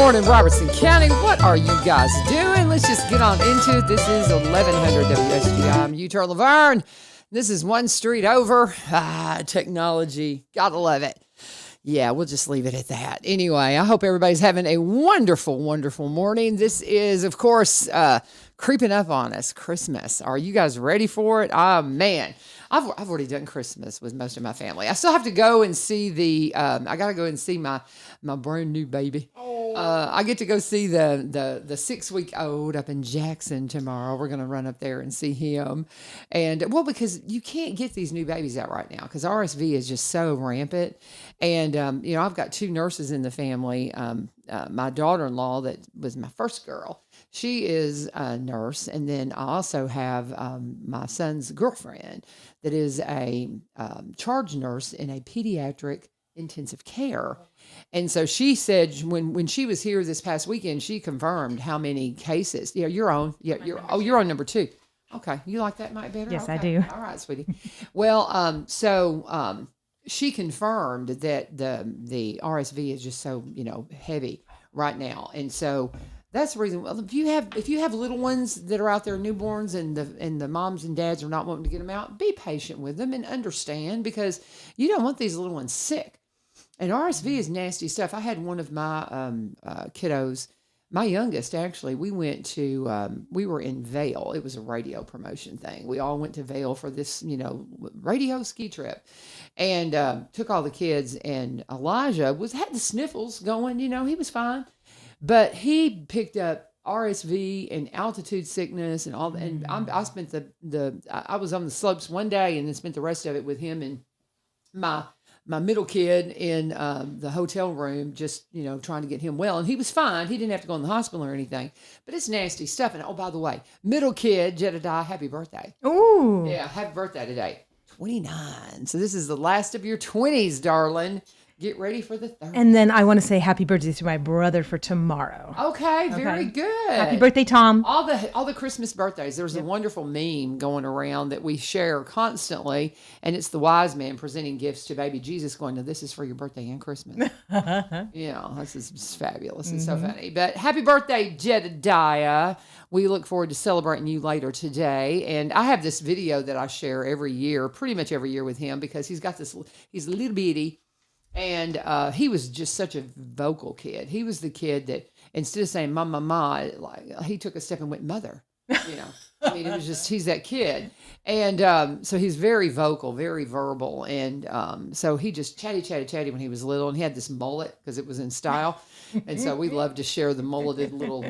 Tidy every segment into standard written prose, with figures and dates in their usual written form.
morning, Robertson County. What are you guys doing? Let's just get on into it. This is 1100 WSGI. I'm Utah LaVern. This is one street over. Technology. Gotta love it. Yeah, we'll just leave it at that. Anyway, I hope everybody's having a wonderful, wonderful morning. This is, of course, creeping up on us, Christmas. Are you guys ready for it? Oh, man. I've already done Christmas with most of my family. I still have to go and see I got to go and see my brand new baby. I get to go see the 6-week-old up in Jackson tomorrow. We're going to run up there and see him. And, well, because you can't get these new babies out right now because RSV is just so rampant. And, I've got 2 nurses in the family. My daughter-in-law that was my first girl, she is a nurse. And then I also have my son's girlfriend that is a charge nurse in a pediatric intensive care. And so she said when she was here this past weekend, she confirmed how many cases. Yeah, you're on. Yeah, you're on number 2. Okay, you like that mic better? Yes, okay. I do. All right, sweetie. Well, she confirmed that the RSV is just so heavy right now, and so that's the reason. Well, if you have little ones that are out there, newborns, and the moms and dads are not wanting to get them out, be patient with them and understand because you don't want these little ones sick. And RSV is nasty stuff. I had one of my kiddos, my youngest actually, we went to, we were in Vail. It was a radio promotion thing. We all went to Vail for this, radio ski trip and took all the kids. And Elijah had the sniffles going, he was fine. But he picked up RSV and altitude sickness and all that. And I spent I was on the slopes one day and then spent the rest of it with him and my middle kid in the hotel room, just, trying to get him well. And he was fine. He didn't have to go in the hospital or anything. But it's nasty stuff. And, oh, by the way, middle kid, Jedediah, happy birthday. Ooh. Yeah, happy birthday today. 29. So this is the last of your 20s, darling. Get ready for the 30s. And then I want to say happy birthday to my brother for tomorrow. Okay, very good. Happy birthday, Tom. All the Christmas birthdays. There's a wonderful meme going around that we share constantly, and it's the wise man presenting gifts to baby Jesus going, this is for your birthday and Christmas. This is fabulous. It's so funny. But happy birthday, Jedediah. We look forward to celebrating you later today. And I have this video that I share every year, pretty much every year with him because he's a little bitty. And he was just such a vocal kid. He was the kid that instead of saying "mama, ma," like he took a step and went "mother." I mean, it was just he's that kid, and so he's very vocal, very verbal, and so he just chatty when he was little, and he had this mullet because it was in style, and so we loved to share the mulleted little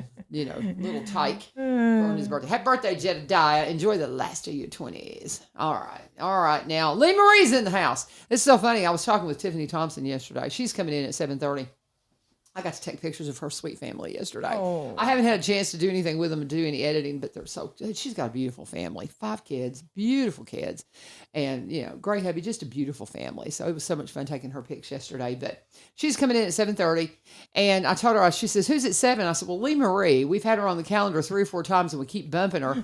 tyke on his birthday. Happy birthday, Jedediah! Enjoy the last of your 20s. All right. Now Lee Marie's in the house. It's so funny. I was talking with Tiffany Thomson yesterday. She's coming in at 7:30. I got to take pictures of her sweet family yesterday. Oh. I haven't had a chance to do anything with them and do any editing, but they're so good. She's got a beautiful family, 5 kids, beautiful kids, and great hubby, just a beautiful family. So it was so much fun taking her pics yesterday. But she's coming in at 7:30, and I told her, she says, "Who's at 7?" I said, "Well, Lee Marie. We've had her on the calendar 3 or 4 times, and we keep bumping her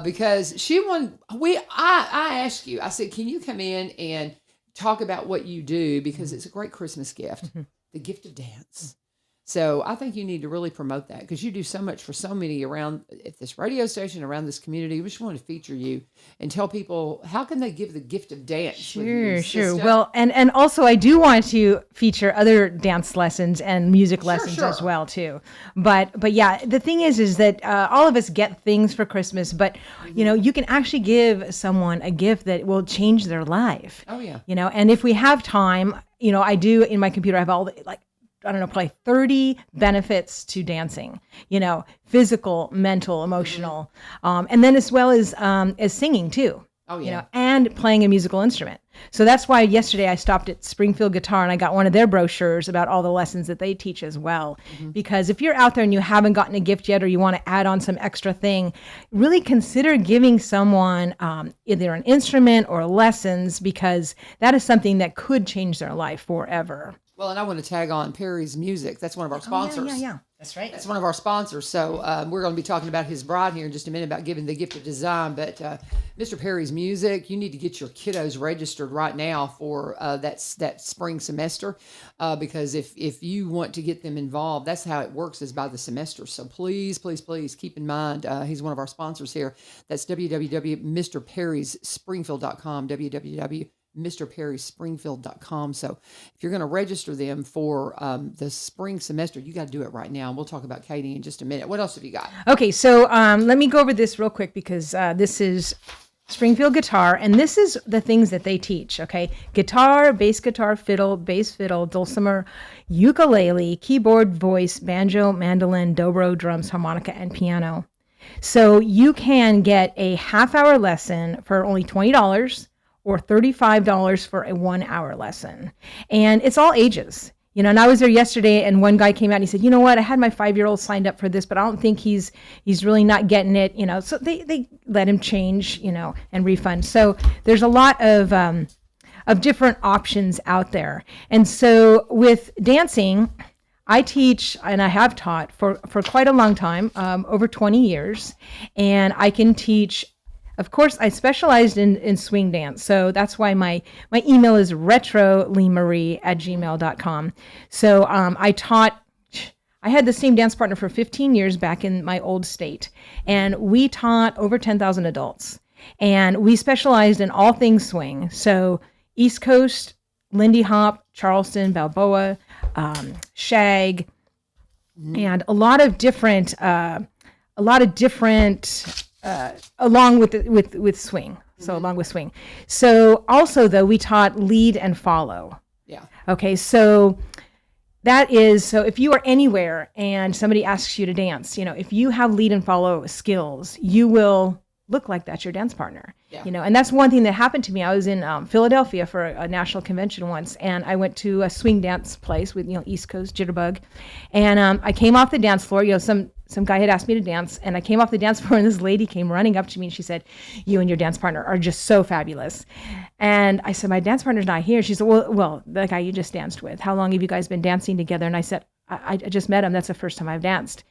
because she won. I asked you. I said, can you come in and talk about what you do because it's a great Christmas gift." The gift of dance. So I think you need to really promote that because you do so much for so many around at this radio station, around this community. We just want to feature you and tell people how can they give the gift of dance. Sure. Well, and also I do want to feature other dance lessons and music lessons as well too. But yeah, the thing is that all of us get things for Christmas, but you can actually give someone a gift that will change their life. Oh yeah. And if we have time, I do in my computer, I have all the probably 30 benefits to dancing, physical, mental, emotional, and then as well as singing too. Oh, yeah. And playing a musical instrument. So that's why yesterday I stopped at Springfield Guitar and I got one of their brochures about all the lessons that they teach as well. Mm-hmm. Because if you're out there and you haven't gotten a gift yet or you want to add on some extra thing, really consider giving someone either an instrument or lessons because that is something that could change their life forever. Well, and I want to tag on Perry's Music. That's one of our sponsors. Yeah. That's right. That's one of our sponsors. So we're going to be talking about his bride here in just a minute about giving the gift of design. But Mr. Perry's Music, you need to get your kiddos registered right now for that spring semester because if you want to get them involved, that's how it works is by the semester. So please keep in mind, he's one of our sponsors here. That's www.mrperryspringfield.com, www.mrperryspringfield.com. So if you're going to register them for the spring semester, you got to do it right now. And we'll talk about Katie in just a minute. What else have you got? Okay, so let me go over this real quick because this is Springfield Guitar, and this is the things that they teach, okay? Guitar, bass fiddle, dulcimer, ukulele, keyboard, voice, banjo, mandolin, dobro, drums, harmonica, and piano. So you can get a half-hour lesson for only $20 or $35 for a 1-hour lesson. And it's all ages. You know, and I was there yesterday and one guy came out and he said, you know what, I had my 5-year-old signed up for this, but I don't think he's really not getting it, you know. So they let him change, you know, and refund. So there's a lot of different options out there. And so with dancing, I teach and I have taught for quite a long time, over 20 years, and I can teach. Of course, I specialized in swing dance, so that's why my email is retroleemarie@gmail.com. So I had the same dance partner for 15 years back in my old state, and we taught over 10,000 adults. And we specialized in all things swing. So East Coast, Lindy Hop, Charleston, Balboa, shag, and a lot of different along with swing. So along with swing. So also though, we taught lead and follow. Yeah. Okay. So that is, so if you are anywhere and somebody asks you to dance, you know, if you have lead and follow skills, you will look like that's your dance partner. Yeah. You know, and that's one thing that happened to me. I was in Philadelphia for a national convention once, and I went to a swing dance place with, you know, East Coast Jitterbug, and I came off the dance floor. You know, some guy had asked me to dance, and I came off the dance floor, and this lady came running up to me, and she said, "You and your dance partner are just so fabulous." And I said, "My dance partner's not here." She said, "Well, the guy you just danced with. How long have you guys been dancing together?" And I said, I just met him. That's the first time I've danced.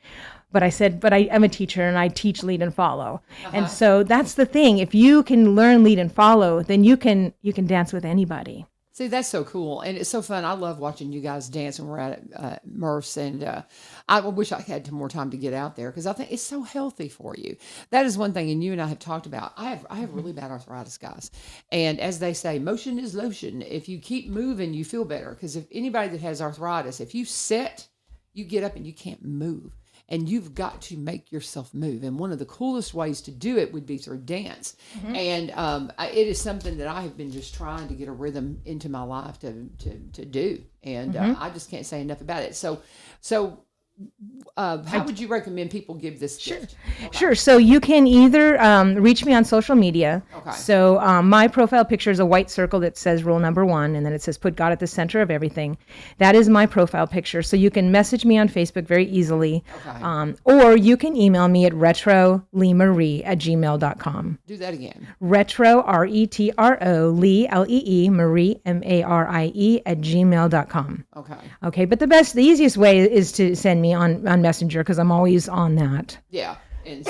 But I said, but I'm a teacher and I teach lead and follow. And so that's the thing. If you can learn lead and follow, then you can dance with anybody. See, that's so cool. And it's so fun. I love watching you guys dance when we're at Murph's. And I wish I had more time to get out there because I think it's so healthy for you. That is one thing, and you and I have talked about. I have really bad arthritis, guys. And as they say, motion is lotion. If you keep moving, you feel better. Because if anybody that has arthritis, if you sit, you get up and you can't move. And you've got to make yourself move. And one of the coolest ways to do it would be through dance. Mm-hmm. And it is something that I have been just trying to get a rhythm into my life to do. And I just can't say enough about it. So how would you recommend people give this gift? Okay. Sure. So you can either reach me on social media. Okay. So my profile picture is a white circle that says rule number 1, and then it says put God at the center of everything. That is my profile picture. So you can message me on Facebook very easily. Okay. Or you can email me at retroleemarie@gmail.com. Do that again. Retro, RETRO, Lee, LEE, Marie, MARIE @gmail.com. Okay. Okay. But the easiest way is to send me on Messenger because I'm always on that. Yeah, and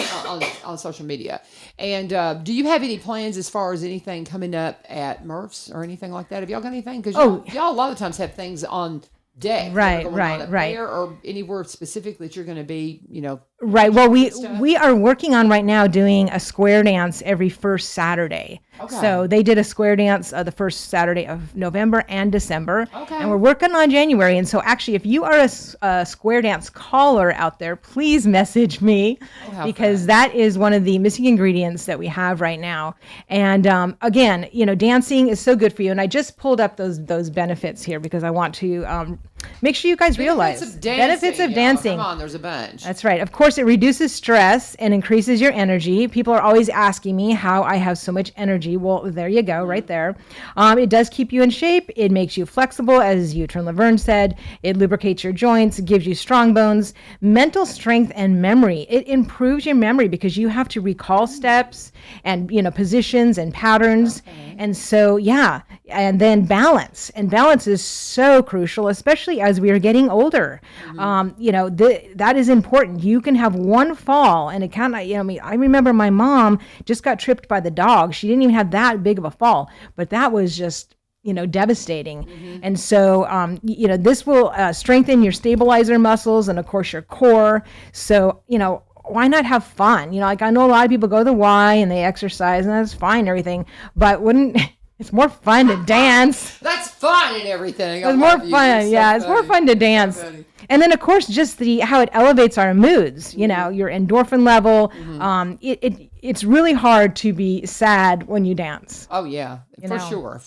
on social media. And do you have any plans as far as anything coming up at Murph's or anything like that? Have y'all got anything? Because y'all a lot of times have things on deck. Right. There or anywhere specific that you're going to be, you know. Right. Well, we are working on right now doing a square dance every first Saturday. Okay. So they did a square dance the first Saturday of November and December. Okay. And we're working on January. And so actually, if you are a square dance caller out there, please message me because that is one of the missing ingredients that we have right now. And again, you know, dancing is so good for you. And I just pulled up those benefits here because I want to Make sure you guys realize benefits of dancing. Come on, there's a bunch. That's right. Of course, it reduces stress and increases your energy. People are always asking me how I have so much energy. Well, there you go, right there. It does keep you in shape. It makes you flexible, as LaVern said. It lubricates your joints, gives you strong bones, mental strength, and memory. It improves your memory because you have to recall steps and positions and patterns. Okay. And so, yeah, and then balance. And balance is so crucial, especially as we are getting older. That is important. You can have one fall and it kind of, I remember my mom just got tripped by the dog. She didn't even have that big of a fall, but that was just, devastating. Mm-hmm. And so, this will strengthen your stabilizer muscles and of course your core. So, why not have fun? I know a lot of people go to the Y and they exercise and that's fine and everything, but it's more fun to dance. That's fun and everything. It's more fun. Yeah, it's more fun to dance. And then, of course, just how it elevates our moods, your endorphin level. Mm-hmm. It's really hard to be sad when you dance. Oh, yeah, for sure.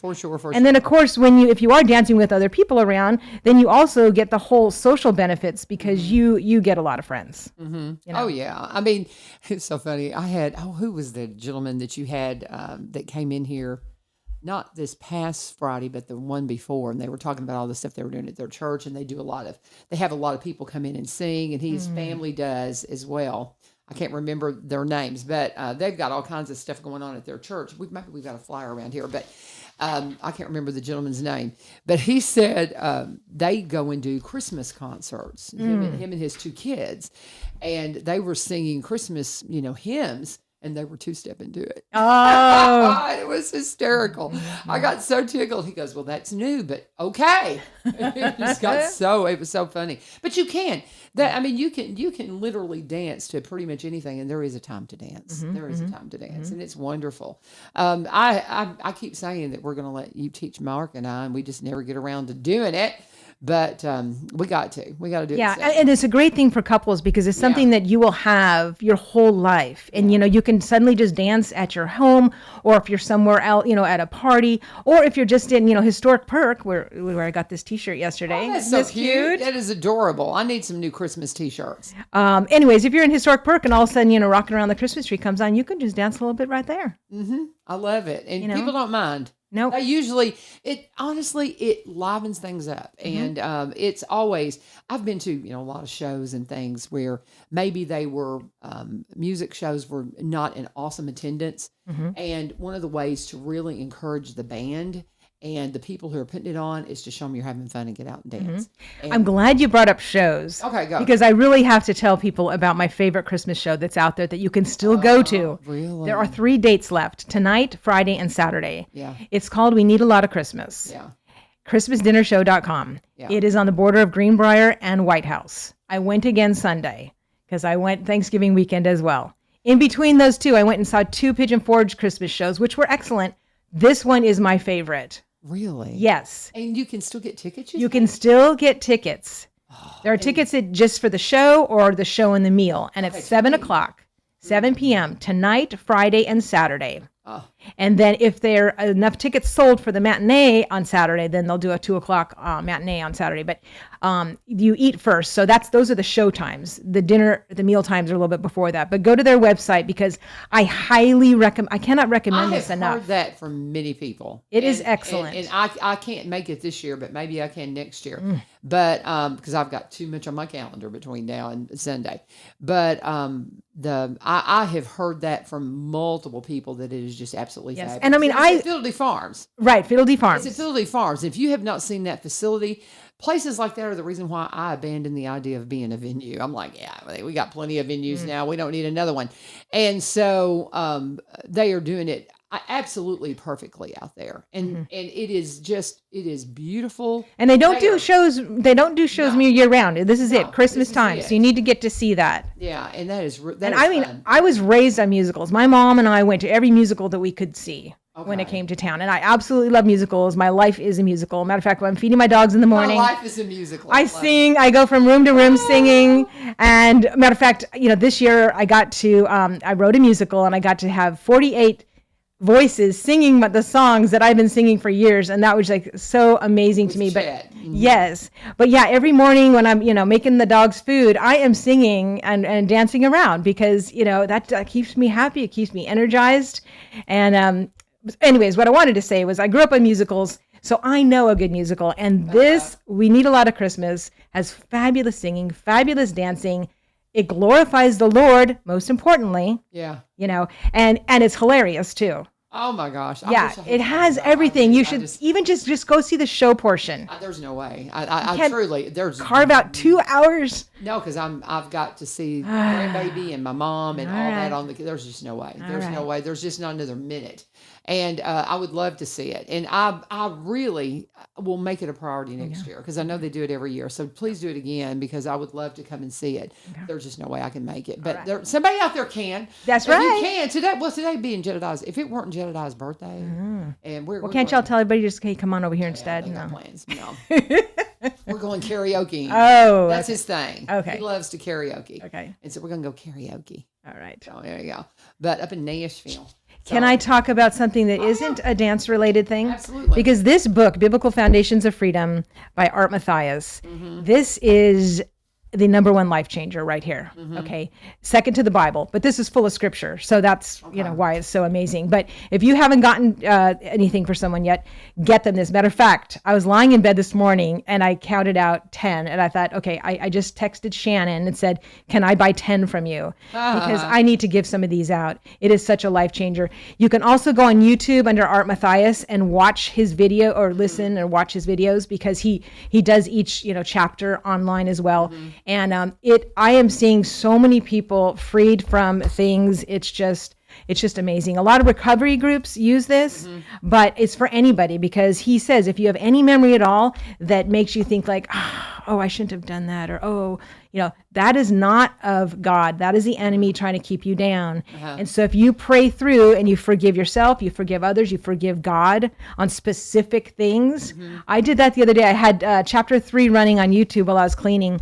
And then, of course, if you are dancing with other people around, then you also get the whole social benefits because you get a lot of friends. Mm-hmm. Oh, yeah. I mean, it's so funny. I had, who was the gentleman that you had that came in here? Not this past Friday, but the one before, and they were talking about all the stuff they were doing at their church, and they have a lot of people come in and sing, and his family does as well. I can't remember their names, but they've got all kinds of stuff going on at their church. Maybe we've got a flyer around here, but I can't remember the gentleman's name. But he said they go and do Christmas concerts, him and his two kids, and they were singing Christmas, hymns. And they were two-stepping to it. Oh. It was hysterical. I got so tickled. He goes, well, that's new, but okay. It was so funny. But you can. You can literally dance to pretty much anything, and there is a time to dance. Mm-hmm, there is a time to dance, and it's wonderful. I keep saying that we're going to let you teach Mark and I, and we just never get around to doing it. But we got to do it. Yeah, and it's a great thing for couples because it's something that you will have your whole life. And, you can suddenly just dance at your home, or if you're somewhere else, at a party, or if you're just in, Historic Perk, where I got this T-shirt yesterday. Oh, that's so cute. That is adorable. I need some new Christmas T-shirts. Anyways, if you're in Historic Perk and all of a sudden, Rocking Around the Christmas Tree comes on, you can just dance a little bit right there. Mm-hmm. I love it. And people don't mind. No, nope. It livens things up. Mm-hmm. And it's always, I've been to, a lot of shows and things where maybe they were, music shows were not in awesome attendance. Mm-hmm. And one of the ways to really encourage the band and the people who are putting it on is to show them you're having fun and get out and dance. Mm-hmm. And I'm glad you brought up shows. Okay, go. Because I really have to tell people about my favorite Christmas show that's out there that you can still go to. Really? There are 3 dates left: tonight, Friday, and Saturday. Yeah. It's called We Need a Lot of Christmas. Yeah. ChristmasDinnerShow.com. Yeah. It is on the border of Greenbrier and White House. I went again Sunday because I went Thanksgiving weekend as well. In between those two, I went and saw 2 Pigeon Forge Christmas shows, which were excellent. This one is my favorite. Really? Yes. And you can still get tickets? You can still get tickets. There are tickets just for the show or the show and the meal. And it's 7 o'clock, 7 p.m. tonight, Friday, and Saturday. Oh. And then if there are enough tickets sold for the matinee on Saturday, then they'll do a 2 o'clock matinee on Saturday. But you eat first. So those are the show times. The meal times are a little bit before that. But go to their website because I highly recommend. I cannot recommend this enough. I have heard that from many people. It is excellent. And I can't make it this year, but maybe I can next year. But because I've got too much on my calendar between now and Sunday. But I have heard that from multiple people that it is just absolutely fabulous. And it's at Fiddledy Farms. Right, Fiddledy Farms. It's at Fiddledy Farms. If you have not seen that facility, places like that are the reason why I abandoned the idea of being a venue. I'm like, yeah, we got plenty of venues now. We don't need another one. And so they are doing it absolutely perfectly out there. And it is beautiful. And they don't do shows year round. This is it, Christmas time. So you need to get to see that. Yeah, and that is fun. I was raised on musicals. My mom and I went to every musical that we could see. When it came to town. And I absolutely love musicals. My life is a musical. Matter of fact, when I'm feeding my dogs in the morning. My life is a musical. I sing. I go from room to room singing. And matter of fact, this year I got to, I wrote a musical and I got to have 48 voices singing the songs that I've been singing for years. And that was like so amazing to me. Chet. But yes, but yeah, every morning when I'm, making the dogs food, I am singing and dancing around because, that keeps me happy. It keeps me energized. And, anyways, what I wanted to say was I grew up on musicals. So I know a good musical, and this, We Need a Lot of Christmas, has fabulous singing, fabulous dancing. It glorifies the Lord, most importantly. Yeah. And it's hilarious too. Oh my gosh. Yeah, it has everything. You should even just go see the show portion. There's no way. I truly, there's carve out 2 hours. No, because I've got to see grandbaby and my mom and all that on there's just no way. There's no way. There's just not another minute. And I would love to see it. And I really will make it a priority next year because I know they do it every year. So please do it again because I would love to come and see it. Okay. There's just no way I can make it. But somebody out there can. That's right. You can. Today being Jedediah's, if it weren't Jedediah's birthday, and we're can't y'all tell everybody just, hey, come on over here instead? No plans. No. We're going karaoke. Oh. That's his thing. Okay. He loves to karaoke. Okay. And so we're going to go karaoke. All right. So there you go. But up in Nashville. Can I talk about something that isn't a dance-related thing? Absolutely. Because this book, Biblical Foundations of Freedom by Art Mathias, this is the number one life changer right here. Okay. Second to the Bible, but this is full of scripture. So that's, why it's so amazing. But if you haven't gotten anything for someone yet, get them this. Matter of fact, I was lying in bed this morning and I counted out 10 and I thought, okay, I just texted Shannon and said, can I buy 10 from you? Because I need to give some of these out. It is such a life changer. You can also go on YouTube under Art Mathias and watch his video or listen or watch his videos because he does each, chapter online as well. And I am seeing so many people freed from things. It's just amazing. A lot of recovery groups use this, but it's for anybody because he says if you have any memory at all that makes you think like, oh, I shouldn't have done that, or that is not of God. That is the enemy trying to keep you down. And so if you pray through and you forgive yourself, you forgive others, you forgive God on specific things. I did that the other day. I had chapter 3 running on YouTube while I was cleaning.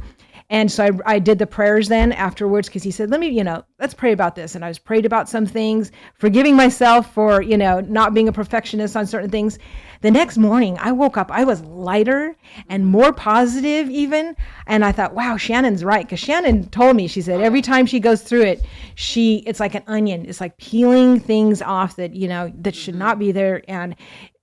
And so I did the prayers then afterwards because he said, let's pray about this. And I was prayed about some things, forgiving myself for, not being a perfectionist on certain things. The next morning I woke up, I was lighter and more positive even. And I thought, wow, Shannon's right. Because Shannon told me, she said, every time she goes through it, it's like an onion. It's like peeling things off that, that should not be there.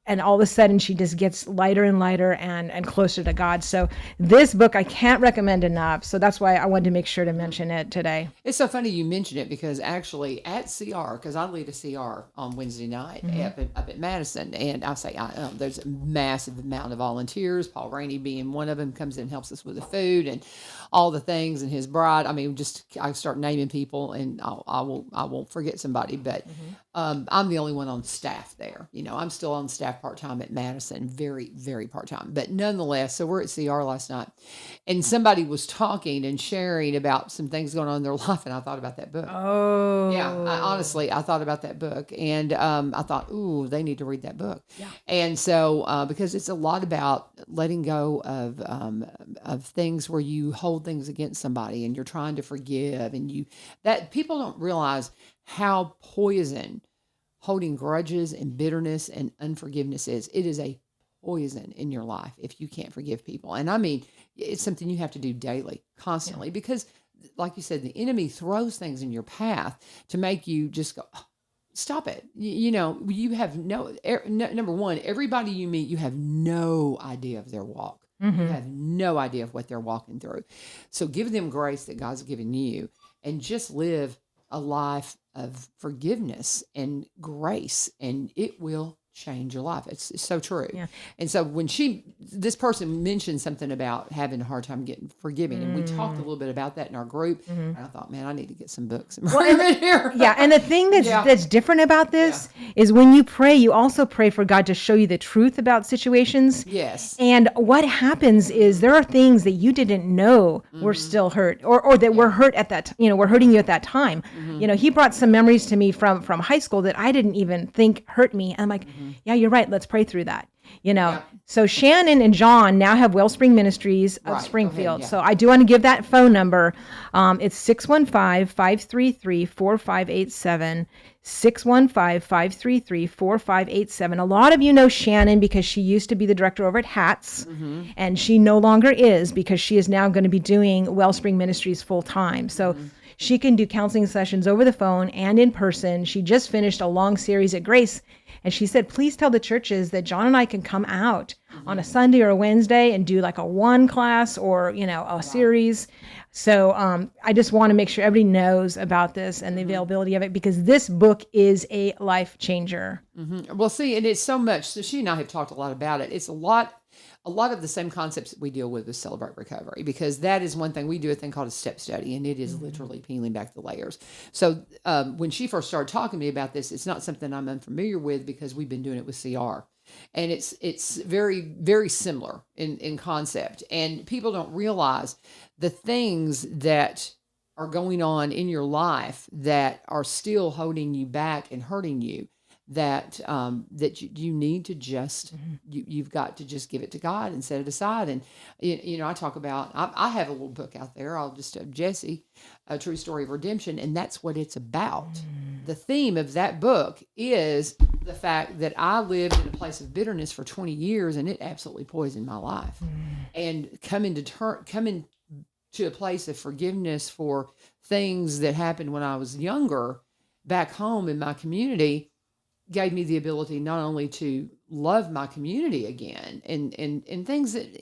And all of a sudden she just gets lighter and lighter and closer to God. So this book I can't recommend enough. So that's why I wanted to make sure to mention it today. It's so funny you mention it because actually at CR, because I lead a CR on Wednesday night up at Madison, and I say there's a massive amount of volunteers. Paul Rainey being one of them comes in and helps us with the food and all the things, and his bride. I mean, I start naming people, and I won't forget somebody, but I'm the only one on staff there. I'm still on staff part-time at Madison, very, very part-time, but nonetheless, so we're at CR last night and somebody was talking and sharing about some things going on in their life. And I thought about that book. Oh yeah. I thought about that book and, I thought, ooh, they need to read that book. Yeah. And so, because it's a lot about letting go of things where you hold things against somebody and you're trying to forgive and that people don't realize how poison holding grudges and bitterness and unforgiveness is. It is a poison in your life if you can't forgive people. And I mean, it's something you have to do daily, constantly, because like you said, the enemy throws things in your path to make you just go, oh, stop it. You have number one, everybody you meet, you have no idea of their walk. You have no idea of what they're walking through. So give them grace that God's given you and just live a life of forgiveness and grace, and it will change your life. It's so true. Yeah. And so when this person mentioned something about having a hard time getting forgiving, and we talked a little bit about that in our group, and I thought, man, I need to get some books and bring them in here. Yeah, and the thing that's different about this is when you pray, you also pray for God to show you the truth about situations. Yes. And what happens is there are things that you didn't know were still hurt, or that were hurt at that, were hurting you at that time. He brought some memories to me from high school that I didn't even think hurt me. I'm like, yeah, you're right. Let's pray through that. So Shannon and John now have Wellspring Ministries of Springfield. So I do want to give that phone number. It's 615-533-4587, 615-533-4587. A lot of you know Shannon because she used to be the director over at Hats, and she no longer is because she is now going to be doing Wellspring Ministries full time. So she can do counseling sessions over the phone and in person. She just finished a long series at Grace, and she said, please tell the churches that John and I can come out on a Sunday or a Wednesday and do like a one class or, a series. So I just want to make sure everybody knows about this and the availability of it, because this book is a life changer. Well, see, and it's so much. So she and I have talked a lot about it. It's a lot of the same concepts that we deal with Celebrate Recovery, because that is one thing. We do a thing called a step study, and it is literally peeling back the layers. So when she first started talking to me about this, it's not something I'm unfamiliar with because we've been doing it with CR. And it's very, very similar in concept. And people don't realize the things that are going on in your life that are still holding you back and hurting you, that you need to just, you've got to just give it to God and set it aside. And, I talk about, I have a little book out there. I'll just, Jesse, A True Story of Redemption. And that's what it's about. The theme of that book is the fact that I lived in a place of bitterness for 20 years and it absolutely poisoned my life. And coming to a place of forgiveness for things that happened when I was younger back home in my community gave me the ability not only to love my community again and things that,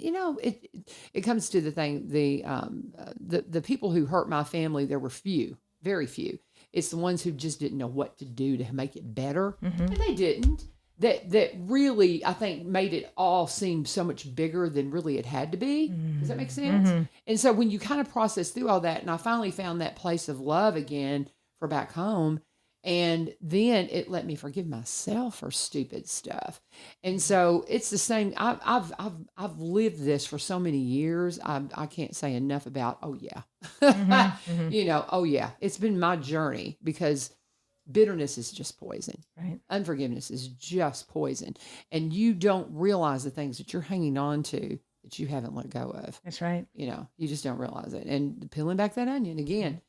it comes to the thing, the people who hurt my family, there were few, very few. It's the ones who just didn't know what to do to make it better. And they didn't. That really, I think, made it all seem so much bigger than really it had to be. Does that make sense? And so when you kind of process through all that, and I finally found that place of love again for back home, and then it let me forgive myself for stupid stuff. And so it's the same. I've lived this for so many years. I can't say enough about, oh yeah, oh yeah, it's been my journey, because bitterness is just poison. Right. Unforgiveness is just poison. And you don't realize the things that you're hanging on to that you haven't let go of. That's right. You just don't realize it. And peeling back that onion again,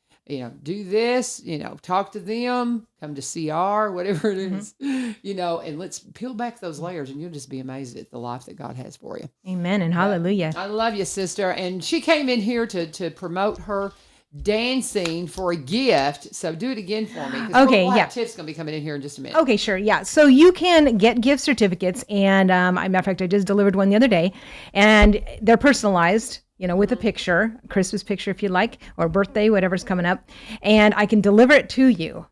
do this, talk to them, come to CR, whatever it is, and let's peel back those layers, and you'll just be amazed at the life that God has for you. Amen and hallelujah. I love you, sister. And she came in here to promote her dancing for a gift. So do it again for me. Okay, yeah. Tiff's going to be coming in here in just a minute. Okay, sure. Yeah. So you can get gift certificates, and matter of fact, I just delivered one the other day, and they're personalized, with a picture, a Christmas picture if you like, or birthday, whatever's coming up, and I can deliver it to you.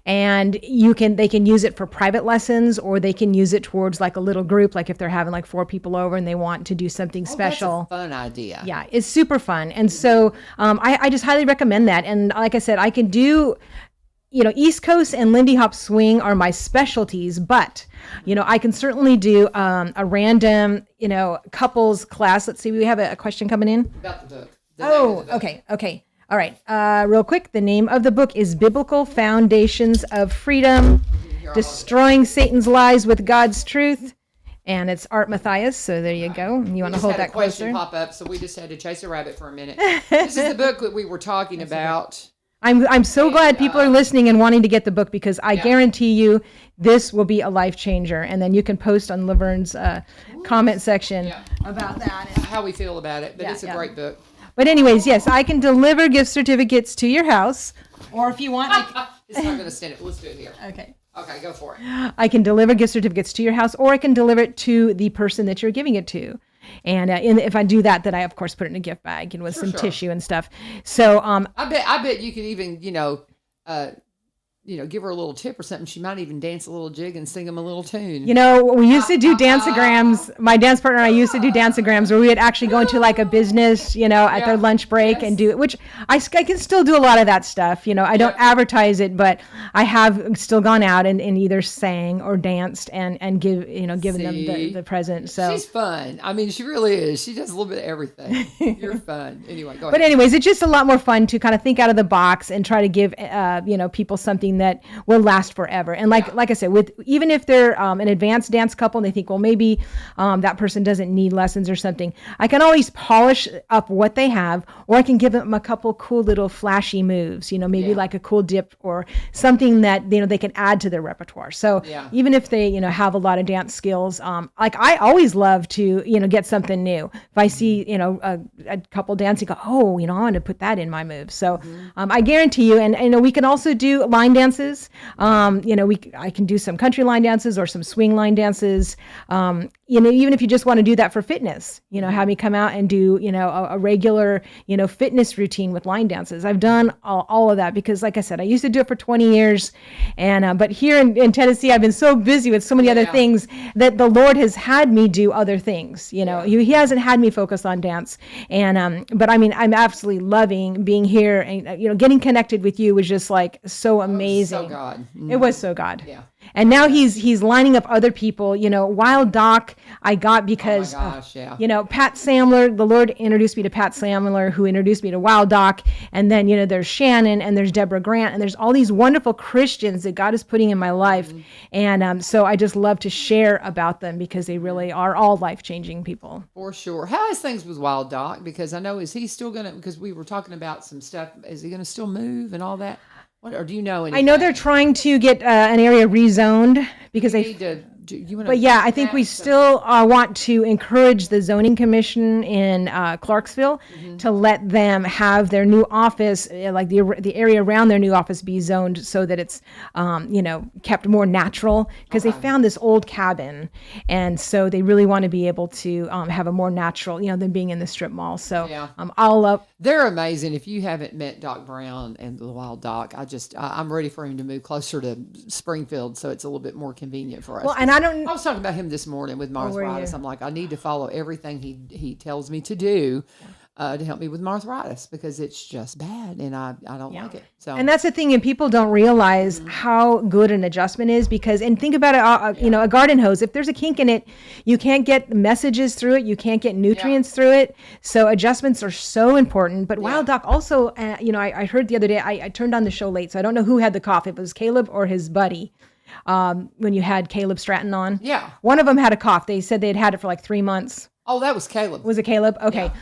And they can use it for private lessons, or they can use it towards like a little group, like if they're having like 4 people over and they want to do something special. That's a fun idea. Yeah, it's super fun. And so I just highly recommend that. And like I said, I can do, East Coast and Lindy Hop swing are my specialties, but, I can certainly do a random, couples class. Let's see, we have a question coming in. About the book. Okay. All right. Real quick, the name of the book is Biblical Foundations of Freedom, Destroying Satan's Lies with God's Truth. And it's Art Matthias. So there you go. You want to hold that closer? Question pop up, so we just had to chase a rabbit for a minute. This is the book that we were talking about. I'm so glad people are listening and wanting to get the book, because I guarantee you this will be a life changer. And then you can post on LaVern's comment section about that. How we feel about it. But it's a great book. But anyways, yes, I can deliver gift certificates to your house, or if you want, it's not going to stand it. Let's do it here. Okay, go for it. I can deliver gift certificates to your house, or I can deliver it to the person that you're giving it to. And if I do that, then I of course put it in a gift bag and with some tissue and stuff. So I bet you could even give her a little tip or something. She might even dance a little jig and sing them a little tune. We used to do danceograms. My dance partner and I used to do danceograms where we would actually go into like a business, at their lunch break and do it, which I can still do a lot of that stuff. I don't advertise it, but I have still gone out and either sang or danced and given them the present. So she's fun. I mean, she really is. She does a little bit of everything. You're fun. Anyway, go ahead. But anyways, it's just a lot more fun to kind of think out of the box and try to give, people something something that will last forever. And like I said, even if they're an advanced dance couple and they think, well, maybe that person doesn't need lessons or something, I can always polish up what they have, or I can give them a couple cool little flashy moves, maybe like a cool dip or something that, they can add to their repertoire. So even if they, have a lot of dance skills, like I always love to, get something new. If I see, a couple dancing, go, oh, I want to put that in my move. So I guarantee you, and we can also do line dances. I can do some country line dances or some swing line dances. Even if you just want to do that for fitness, have me come out and do, a regular, fitness routine with line dances. I've done all of that because, like I said, I used to do it for 20 years. And, but here in Tennessee, I've been so busy with so many other things that the Lord has had me do other things. He hasn't had me focus on dance. And, but I mean, I'm absolutely loving being here and, getting connected with you was just like so amazing. So God. Mm-hmm. It was so God. Yeah. And now he's lining up other people, Wild Doc I got because, Pat Samler, the Lord introduced me to Pat Samler, who introduced me to Wild Doc. And then, there's Shannon and there's Deborah Grant and there's all these wonderful Christians that God is putting in my life. Mm-hmm. And so I just love to share about them because they really are all life-changing people. For sure. How is things with Wild Doc? Because I know, is he still going to, because we were talking about some stuff, is he going to still move and all that? What, or do you know anything? I know they're trying to get an area rezoned because they need to. But I think we still want to encourage the zoning commission in Clarksville to let them have their new office, like the area around their new office, be zoned so that it's, kept more natural because they found this old cabin, and so they really want to be able to have a more natural, than being in the strip mall. So all up. They're amazing. If you haven't met Doc Brown and the Wild Doc, I'm ready for him to move closer to Springfield so it's a little bit more convenient for us. Well, and I was talking about him this morning with arthritis. I'm like, I need to follow everything he tells me to do to help me with my arthritis because it's just bad and I don't like it. So, and that's the thing, and people don't realize how good an adjustment is and think about it, a garden hose. If there's a kink in it, you can't get messages through it. You can't get nutrients through it. So adjustments are so important. But Wild Doc also, I heard the other day, I turned on the show late, so I don't know who had the cough. If it was Caleb or his buddy. When you had Caleb Stratton on. Yeah. One of them had a cough. They said they'd had it for like 3 months. Oh, that was Caleb. Was it Caleb? Okay. Yeah.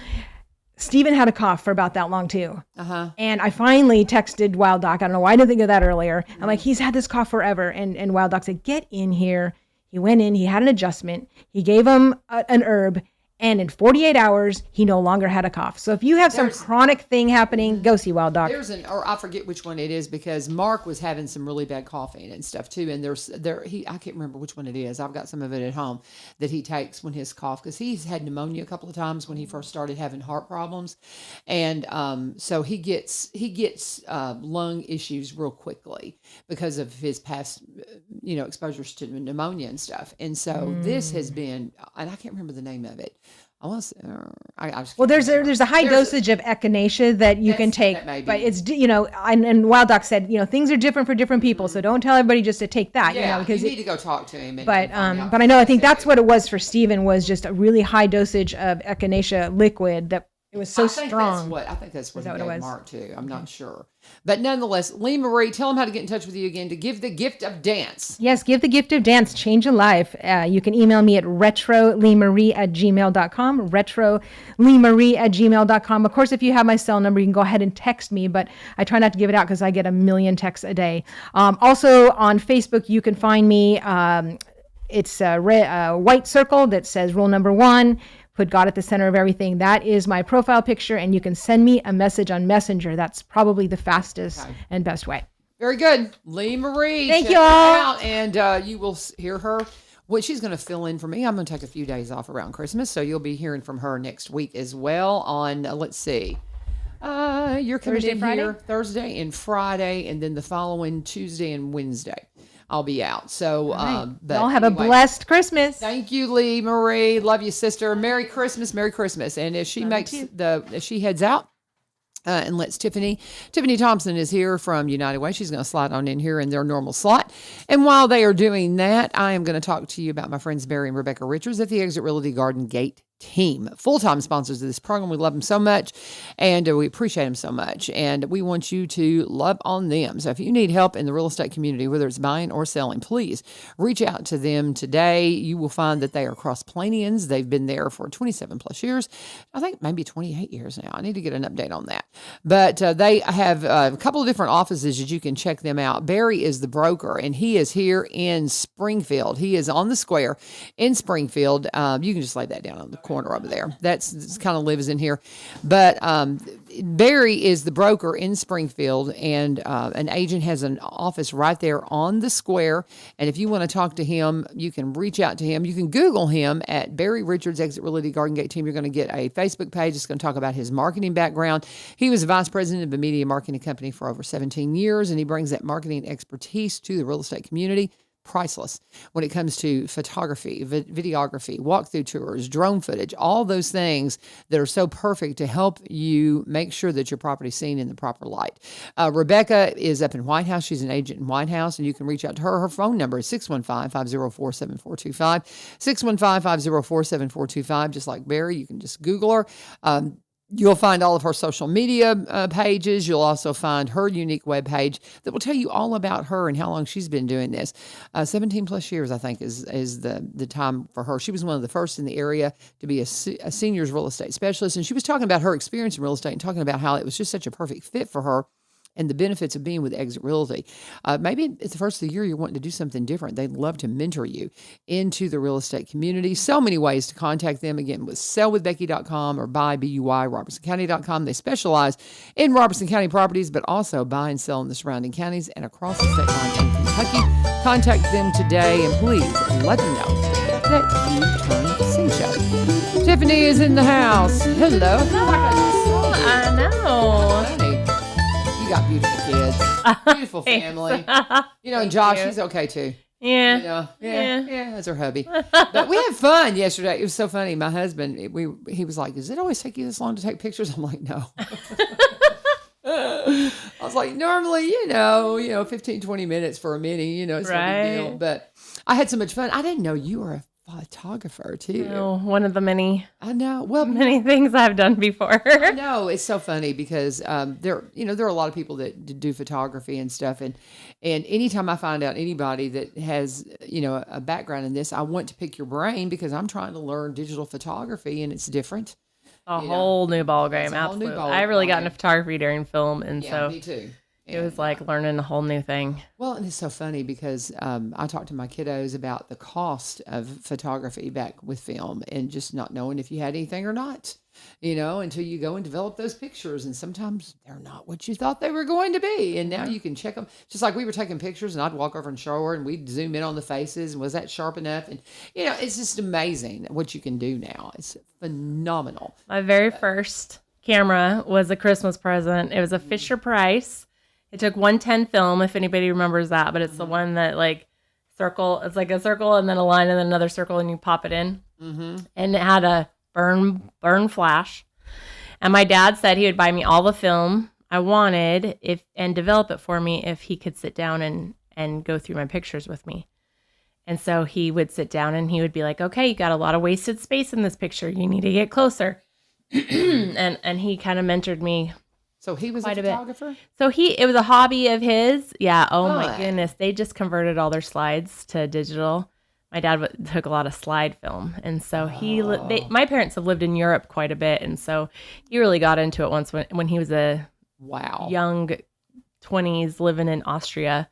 Stephen had a cough for about that long too. And I finally texted Wild Doc. I don't know why I didn't think of that earlier. I'm like, he's had this cough forever. And Wild Doc said, get in here. He went in, he had an adjustment. He gave him an herb. And in 48 hours, he no longer had a cough. So if you have some chronic thing happening, go see Wild Doc. Or I forget which one it is because Mark was having some really bad coughing and stuff too. And I can't remember which one it is. I've got some of it at home that he takes when his cough, because he's had pneumonia a couple of times when he first started having heart problems. And so he gets lung issues real quickly because of his past, exposures to pneumonia and stuff. And so this has been, and I can't remember the name of it. There's a high dosage of echinacea that you can take, but it's, and Wild Doc said, things are different for different people. So don't tell everybody just to take that, because you need to go talk to him. But I think that's what it was for Stephen, was just a really high dosage of echinacea liquid that it was so strong. I think that's what it was. Mark too. I'm not sure. But nonetheless, Lee Marie, tell them how to get in touch with you again to give the gift of dance. Yes, give the gift of dance. Change a life. You can email me at retroleemarie@gmail.com, retroleemarie@gmail.com. Of course, if you have my cell number, you can go ahead and text me, but I try not to give it out because I get a million texts a day. Also on Facebook, you can find me. It's a white circle that says rule number 1. Put God at the center of everything. That is my profile picture, and you can send me a message on Messenger. That's probably the fastest and best way. Very good. Lee Marie. Thank you all. And you will hear her. Well, she's going to fill in for me. I'm going to take a few days off around Christmas, so you'll be hearing from her next week as well on, let's see. You're coming in here Thursday and Friday, and then the following Tuesday and Wednesday. I'll be out. So, but y'all have a blessed Christmas. Thank you, Lee Marie. Love you, sister. Merry Christmas. Merry Christmas. And as she as she heads out and lets Tiffany Thomson is here from United Way. She's going to slide on in here in their normal slot. And while they are doing that, I am going to talk to you about my friends Barry and Rebecca Richards at the Exit Realty Garden Gate team, full-time sponsors of this program. We love them so much, and we appreciate them so much, and we want you to love on them. So if you need help in the real estate community, whether it's buying or selling, please reach out to them today. You will find that they are Cross-Planians. They've been there for 27 plus years. I think maybe 28 years now. I need to get an update on that. But they have a couple of different offices that you can check them out. Barry is the broker, and he is here in Springfield. He is on the square in Springfield. You can just lay that down on the corner over there. That's kind of lives in here. But Barry is the broker in Springfield, and an agent has an office right there on the square. And if you want to talk to him, you can reach out to him. You can Google him at Barry Richards Exit Realty Garden Gate Team. You're going to get a Facebook page. It's going to talk about his marketing background. He was vice president of a media marketing company for over 17 years, and he brings that marketing expertise to the real estate community. Priceless when it comes to photography, videography, walkthrough tours, drone footage, all those things that are so perfect to help you make sure that your property is seen in the proper light. Rebecca is up in White House. She's an agent in White House, and you can reach out to her. Her phone number is 615-504-7425, 615-504-7425. Just like Barry, you can just Google her. You'll find all of her social media pages. You'll also find her unique webpage that will tell you all about her and how long she's been doing this. 17 plus years, I think, is the time for her. She was one of the first in the area to be a seniors real estate specialist. And she was talking about her experience in real estate and talking about how it was just such a perfect fit for her and the benefits of being with Exit Realty. Maybe it's the first of the year you're wanting to do something different. They'd love to mentor you into the real estate community. So many ways to contact them. Again, with sellwithbecky.com or buy, B-U-Y, robertsoncounty.com. They specialize in Robertson County properties, but also buy and sell in the surrounding counties and across the state line in Kentucky. Contact them today, and please let them know that you turn Sing Show. Tiffany is in the house. Hello. I know. Got beautiful kids, beautiful family. And Josh, he's okay too. Yeah. Yeah, that's her hubby. But we had fun yesterday. It was so funny. My husband, he was like, "Does it always take you this long to take pictures?" I'm like, "No." I was like, normally, 15, 20 minutes for a mini, it's no big deal. But I had so much fun. I didn't know you were a photographer too. Oh, one of the many. I know. Well, many things I've done before. I know, it's so funny because there are a lot of people that do photography and stuff, and anytime I find out anybody that has a background in this, I want to pick your brain because I'm trying to learn digital photography and it's different. A whole new ball game. Absolutely. I really got into photography during film, and so me too. It was like learning a whole new thing. Well, and it's so funny because I talked to my kiddos about the cost of photography back with film and just not knowing if you had anything or not, until you go and develop those pictures. And sometimes they're not what you thought they were going to be. And now you can check them. Just like we were taking pictures and I'd walk over and show her and we'd zoom in on the faces. And was that sharp enough? And, it's just amazing what you can do now. It's phenomenal. My very first camera was a Christmas present. It was a Fisher-Price. It took 110 film, if anybody remembers that, but it's the one that circle. It's like a circle and then a line and then another circle, and you pop it in. Mm-hmm. And it had a burn flash. And my dad said he would buy me all the film I wanted and develop it for me if he could sit down and go through my pictures with me. And so he would sit down and he would be like, "Okay, you got a lot of wasted space in this picture. You need to get closer." and he kind of mentored me. So he was a photographer? So it was a hobby of his. Yeah. Oh my goodness. They just converted all their slides to digital. My dad took a lot of slide film. And so my parents have lived in Europe quite a bit. And so he really got into it once when he was a young 20s living in Austria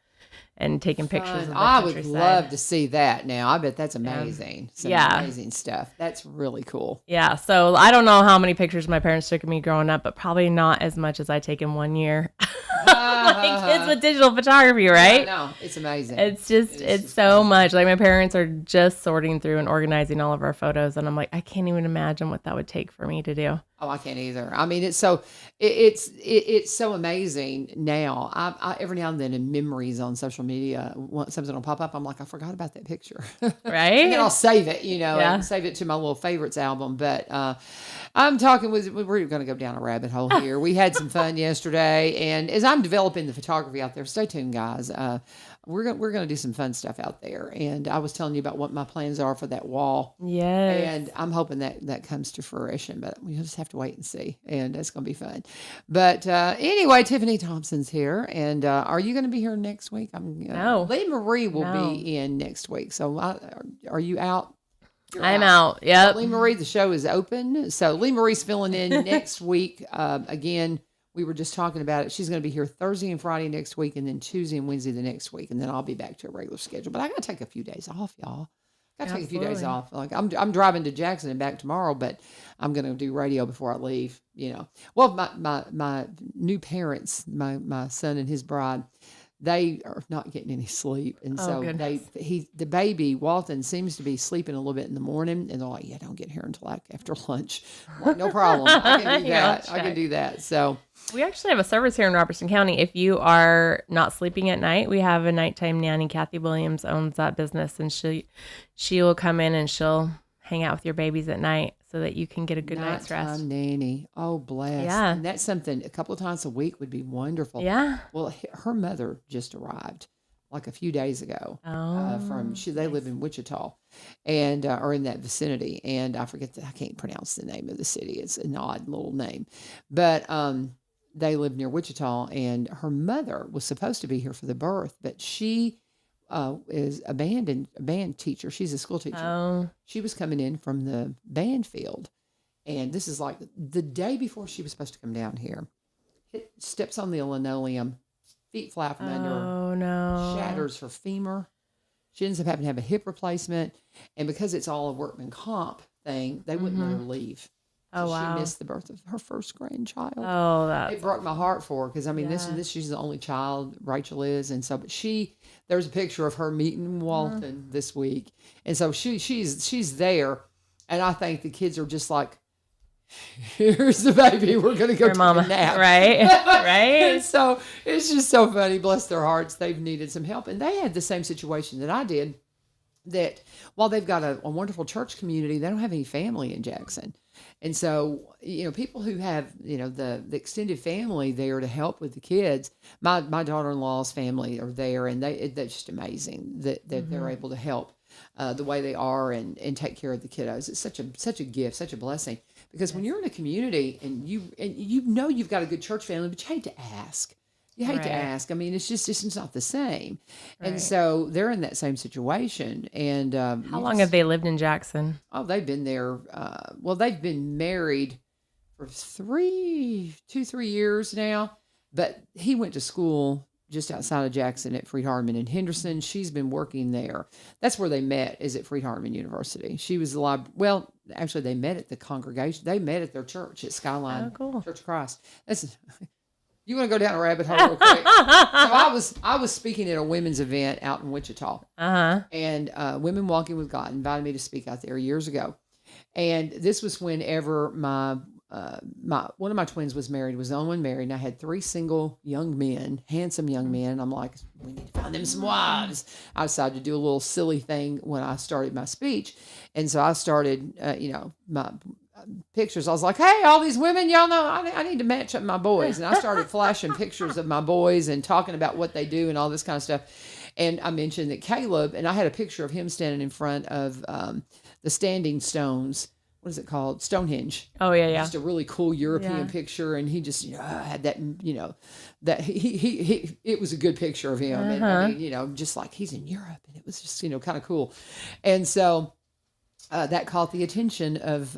and taking pictures of the I would love to see that now. I bet that's amazing. Yeah. Amazing stuff. That's really cool. Yeah. So I don't know how many pictures my parents took of me growing up, but probably not as much as I take in 1 year. Like kids with digital photography, right? No, it's amazing. It's so much. Like my parents are just sorting through and organizing all of our photos, and I'm like, I can't even imagine what that would take for me to do. Oh, I can't either. I mean, it's so amazing now. I every now and then in memories on social media, something will pop up. I'm like, I forgot about that picture. Right. And then I'll save it, Yeah. and save it to my little favorites album. But I'm talking we're going to go down a rabbit hole here. We had some fun yesterday. And as I'm developing the photography out there, stay tuned, guys. We're going to do some fun stuff out there. And I was telling you about what my plans are for that wall. Yes. And I'm hoping that comes to fruition, but we just have to wait and see. And it's going to be fun. But anyway, Tiffany Thomson's here. And are you going to be here next week? No. Lee Marie will be in next week. So are you out? I'm out. Yep. Lee Marie, the show is open. So Lee Marie's filling in next week. Again, we were just talking about it. She's going to be here Thursday and Friday next week, and then Tuesday and Wednesday the next week, and then I'll be back to a regular schedule. But I got to take a few days off, y'all. Got to take a few days off. Like I'm driving to Jackson and back tomorrow, but I'm going to do radio before I leave. Well, my new parents, my son and his bride, they are not getting any sleep, and so the baby Walton seems to be sleeping a little bit in the morning, and they're like, "Yeah, don't get here until after lunch." I'm like, no problem, I can do that. I can do that. So we actually have a service here in Robertson County. If you are not sleeping at night, we have a nighttime nanny. Kathy Williams owns that business, and she will come in and she'll hang out with your babies at night so that you can get a good night's rest. Nighttime nanny. Oh, bless. Yeah. And that's something a couple of times a week would be wonderful. Yeah. Well, her mother just arrived like a few days ago. They live in Wichita and or in that vicinity. And I can't pronounce the name of the city. It's an odd little name. But they live near Wichita, and her mother was supposed to be here for the birth, but she is a band teacher. She's a school teacher. Oh. She was coming in from the band field, and this is like the day before she was supposed to come down here. Steps on the linoleum, feet fly from under her. Oh no! Shatters her femur. She ends up having to have a hip replacement, and because it's all a workman comp thing, they wouldn't let her leave. Oh, So wow. She missed the birth of her first grandchild. Oh, It broke my heart for her because this she's the only child. Rachel is, and so but there's a picture of her meeting Walton this week, and so she's there, and I think the kids are just like, here's the baby, we're gonna go take mama, a nap, right? And so it's just so funny. Bless their hearts, they've needed some help, and they had the same situation that I did. That while they've got a wonderful church community, they don't have any family in Jackson. And so, people who have, the extended family there to help with the kids, my daughter-in-law's family are there, and they're just amazing that they're able to help the way they are and take care of the kiddos. It's such a gift, such a blessing, because when you're in a community and you've got a good church family, but you hate to ask. You hate to ask. I mean, it's not the same. Right. And so they're in that same situation. And how long have they lived in Jackson? Oh, they've been there. They've been married for 3 years now. But he went to school just outside of Jackson at Freed-Hardeman in Henderson. She's been working there. That's where they met, is at Freed-Hardeman University. She was actually they met at the congregation. They met at their church at Skyline Church of Christ. You want to go down a rabbit hole real quick? So I was speaking at a women's event out in Wichita, and Women Walking with God invited me to speak out there years ago, and this was whenever my one of my twins was married, was the only one married, and I had 3 single young men, handsome young men. And I'm like, we need to find them some wives. I decided to do a little silly thing when I started my speech, and so I started, my pictures. I was like, hey, all these women, y'all know I need to match up my boys. And I started flashing pictures of my boys and talking about what they do and all this kind of stuff. And I mentioned that Caleb, and I had a picture of him standing in front of the standing stones. What is it called? Stonehenge. Oh, yeah. Just a really cool European picture. And he just, had that, that he it was a good picture of him. And I mean, just like he's in Europe. And it was just, kind of cool. And so, that caught the attention of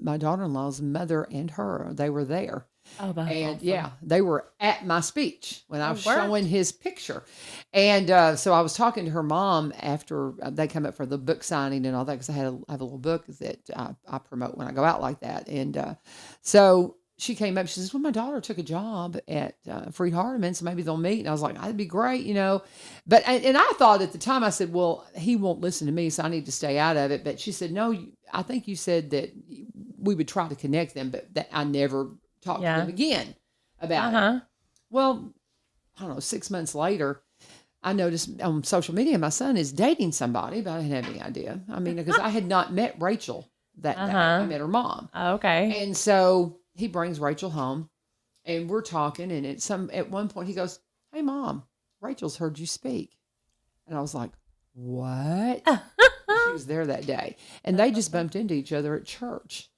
my daughter-in-law's mother and her. They were there. Oh, that's awesome. They were at my speech when I was showing his picture. And so I was talking to her mom after they come up for the book signing and all that, because I have a little book that I promote when I go out like that. And so she came up, she says, well, my daughter took a job at Freed-Hardeman, so maybe they'll meet. And I was like, that'd be great, But, and I thought at the time, I said, well, he won't listen to me, so I need to stay out of it. But she said, no, I think you said that we would try to connect them, but that I never talked to them again about it. Well, I don't know, 6 months later, I noticed on social media my son is dating somebody, but I didn't have any idea. I mean, because I had not met Rachel that day. I met her mom. Okay. And so he brings Rachel home, and we're talking, and at one point he goes, "Hey, Mom, Rachel's heard you speak." And I was like, "What?" She was there that day, and they just bumped into each other at church.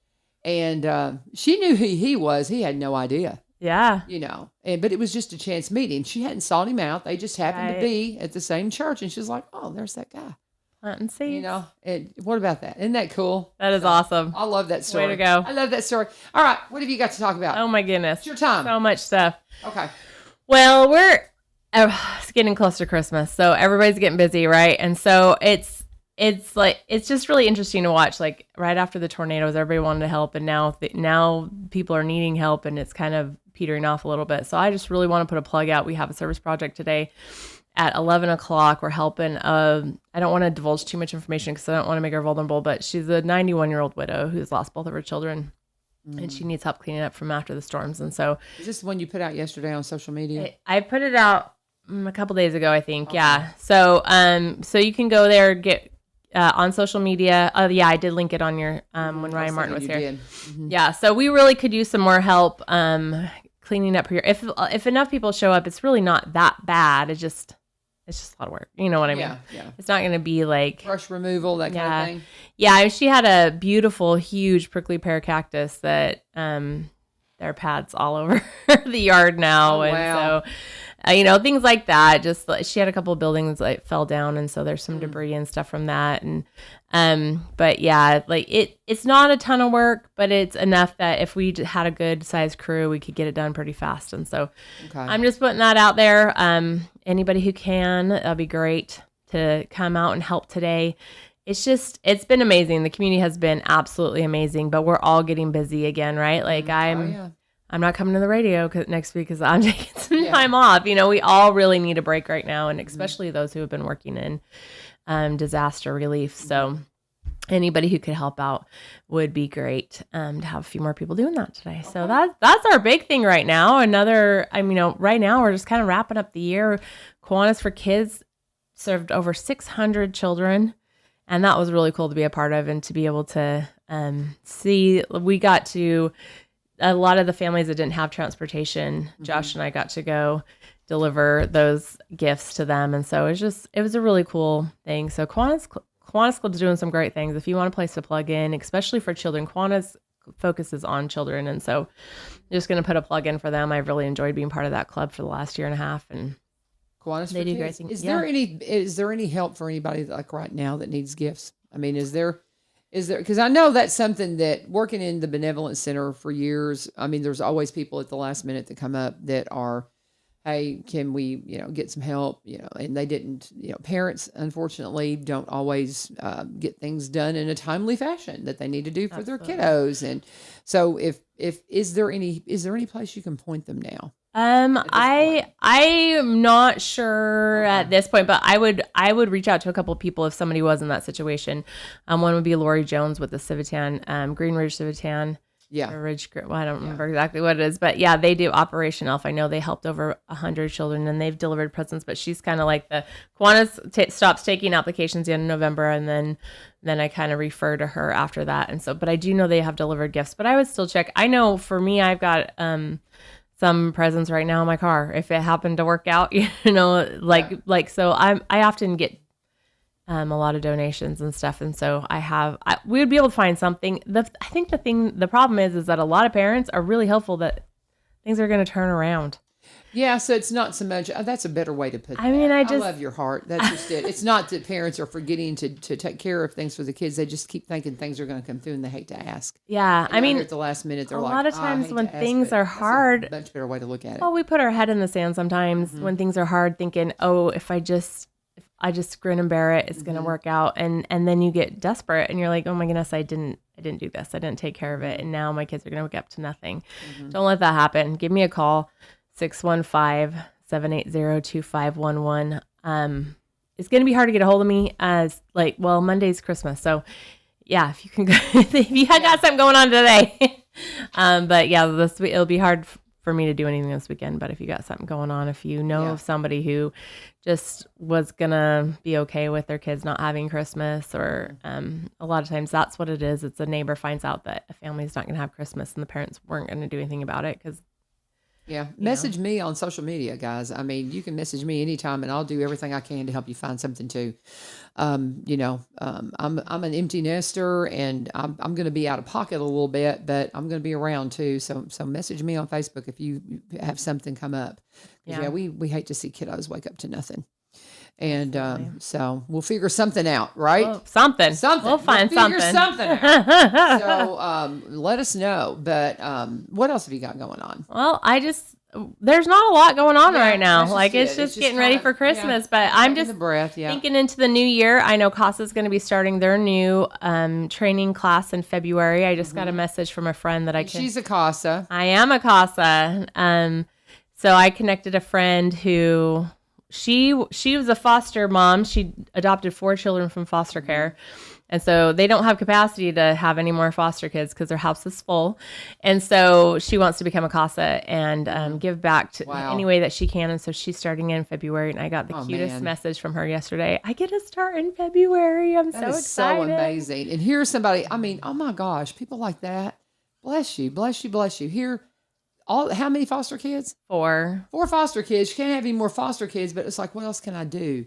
And she knew who he was. He had no idea. Yeah. But it was just a chance meeting. She hadn't sought him out. They just happened to be at the same church. And she was like, "Oh, there's that guy." Planting seeds. And what about that? Isn't that cool? That is awesome. I love that story. Way to go. I love that story. All right. What have you got to talk about? Oh my goodness. It's your time. So much stuff. Okay. Well, it's getting close to Christmas. So everybody's getting busy, right? And so it's just really interesting to watch. Like right after the tornadoes, everybody wanted to help. And now people are needing help, and it's kind of petering off a little bit. So I just really want to put a plug out. We have a service project today at 11 o'clock. We're helping, I don't want to divulge too much information because I don't want to make her vulnerable, but she's a 91-year-old widow who's lost both of her children, and she needs help cleaning up from after the storms. And so is this the one you put out yesterday on social media? I put it out a couple days ago, I think. Okay. Yeah. So, so you can go there, get, on social media. I did link it on your, when Ryan Martin was here. Mm-hmm. Yeah. So we really could use some more help, cleaning up here. If enough people show up, it's really not that bad. It's just a lot of work. You know what I mean? Yeah. It's not going to be like brush removal, that kind of thing. Yeah. She had a beautiful, huge prickly pear cactus that, there are pads all over the yard now. Oh, wow. And so, things like that. Just she had a couple of buildings that fell down, and so there's some debris and stuff from that. And but yeah, like it's not a ton of work, but it's enough that if we had a good sized crew, we could get it done pretty fast. And so I'm just putting that out there. Anybody who can, that'll be great to come out and help today. It's been amazing. The community has been absolutely amazing, but we're all getting busy again, right? Like I'm not coming to the radio next week because I'm taking some time off. We all really need a break right now, and especially those who have been working in disaster relief. So anybody who could help out would be great, to have a few more people doing that today. So that's our big thing right now. Right now we're just kind of wrapping up the year. Kiwanis for Kids served over 600 children, and that was really cool to be a part of and to be able to see. We got to a lot of the families that didn't have transportation. Josh and I got to go deliver those gifts to them. And so it was a really cool thing. So Kiwanis Club's doing some great things. If you want a place to plug in, especially for children, Kiwanis focuses on children. And so I'm just going to put a plug in for them. I've really enjoyed being part of that club for the last year and a half. And Kiwanis they do great things. Is there any help for anybody like right now that needs gifts? I mean, is there, because I know that's something that working in the benevolent center for years, I mean, there's always people at the last minute that come up that are, "Hey, can we, get some help?" And they didn't, parents unfortunately don't always get things done in a timely fashion that they need to do for their kiddos. And so is there any place you can point them now? I'm not sure at this point, but I would reach out to a couple of people if somebody was in that situation. One would be Lori Jones with the Civitan, Green Ridge Civitan. Yeah. I don't remember exactly what it is, but yeah, they do Operation Elf. I know they helped over 100 children and they've delivered presents, but she's kind of like the Kiwanis stops taking applications the end of November. And then I kind of refer to her after that. And so, but I do know they have delivered gifts, but I would still check. I know for me, I've got, some presents right now in my car. If it happened to work out, so I often get a lot of donations and stuff. And so we would be able to find something. I think the problem is that a lot of parents are really hopeful that things are going to turn around. Yeah, so it's not so much. That's a better way to put that. I mean, I love your heart. That's just it. It's not that parents are forgetting to take care of things for the kids. They just keep thinking things are going to come through and they hate to ask. Yeah, I mean, at the last minute, they're a like, lot of times when things are hard, that's a much better way to look at it. Well, we put our head in the sand sometimes when things are hard, thinking, oh, if I just grin and bear it, it's going to work out. And then you get desperate and you're like, oh my goodness, I didn't do this. I didn't take care of it. And now my kids are going to wake up to nothing. Don't let that happen. Give me a call. 615-780-2511. It's going to be hard to get a hold of me Monday's Christmas. So yeah, if you got something going on today. But yeah, this week it'll be hard for me to do anything this weekend, but if you got something going on, if you know of somebody who just was gonna be okay with their kids not having Christmas, or a lot of times that's what it is. It's a neighbor finds out that a family's not gonna have Christmas and the parents weren't gonna do anything about it because message me on social media, guys. I mean, you can message me anytime, and I'll do everything I can to help you find something too. I'm an empty nester, and I'm going to be out of pocket a little bit, but I'm going to be around too. So message me on Facebook if you have something come up. We hate to see kiddos wake up to nothing. And so we'll figure something out, right? Well, something. We'll find figure something. out. So let us know. But what else have you got going on? Well, there's not a lot going on right now. Like it's just getting ready for Christmas. But I'm just thinking into the new year. I know CASA's going to be starting their new training class in February. I just got a message from a friend that She's a CASA. I am a CASA. So I connected a friend who she was a foster mom. She adopted 4 children from foster care. And so they don't have capacity to have any more foster kids because their house is full. And so she wants to become a CASA and give back to any way that she can. And so she's starting in February. And I got the cutest message from her yesterday. I get to start in February. I'm so excited. So amazing. And here's somebody, I mean, oh my gosh, people like that. Bless you, bless you, bless you. Here, how many foster kids? 4. 4 foster kids. You can't have any more foster kids, but it's like, what else can I do?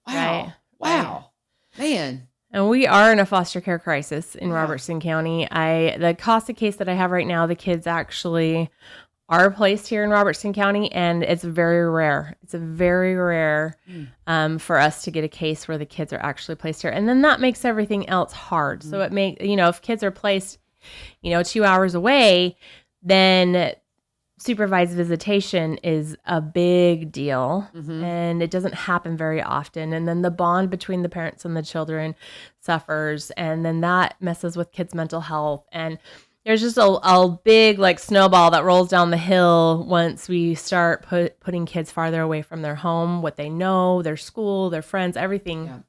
Wow. Right. Wow. Man. And we are in a foster care crisis in Robertson County. The CASA case that I have right now, the kids actually are placed here in Robertson County, and it's very rare. It's very rare for us to get a case where the kids are actually placed here. And then that makes everything else hard. So it makes, if kids are placed, 2 hours away, then supervised visitation is a big deal, and it doesn't happen very often. And then the bond between the parents and the children suffers, and then that messes with kids' mental health. And there's just a big snowball that rolls down the hill once we start putting kids farther away from their home, what they know, their school, their friends, everything. Yeah.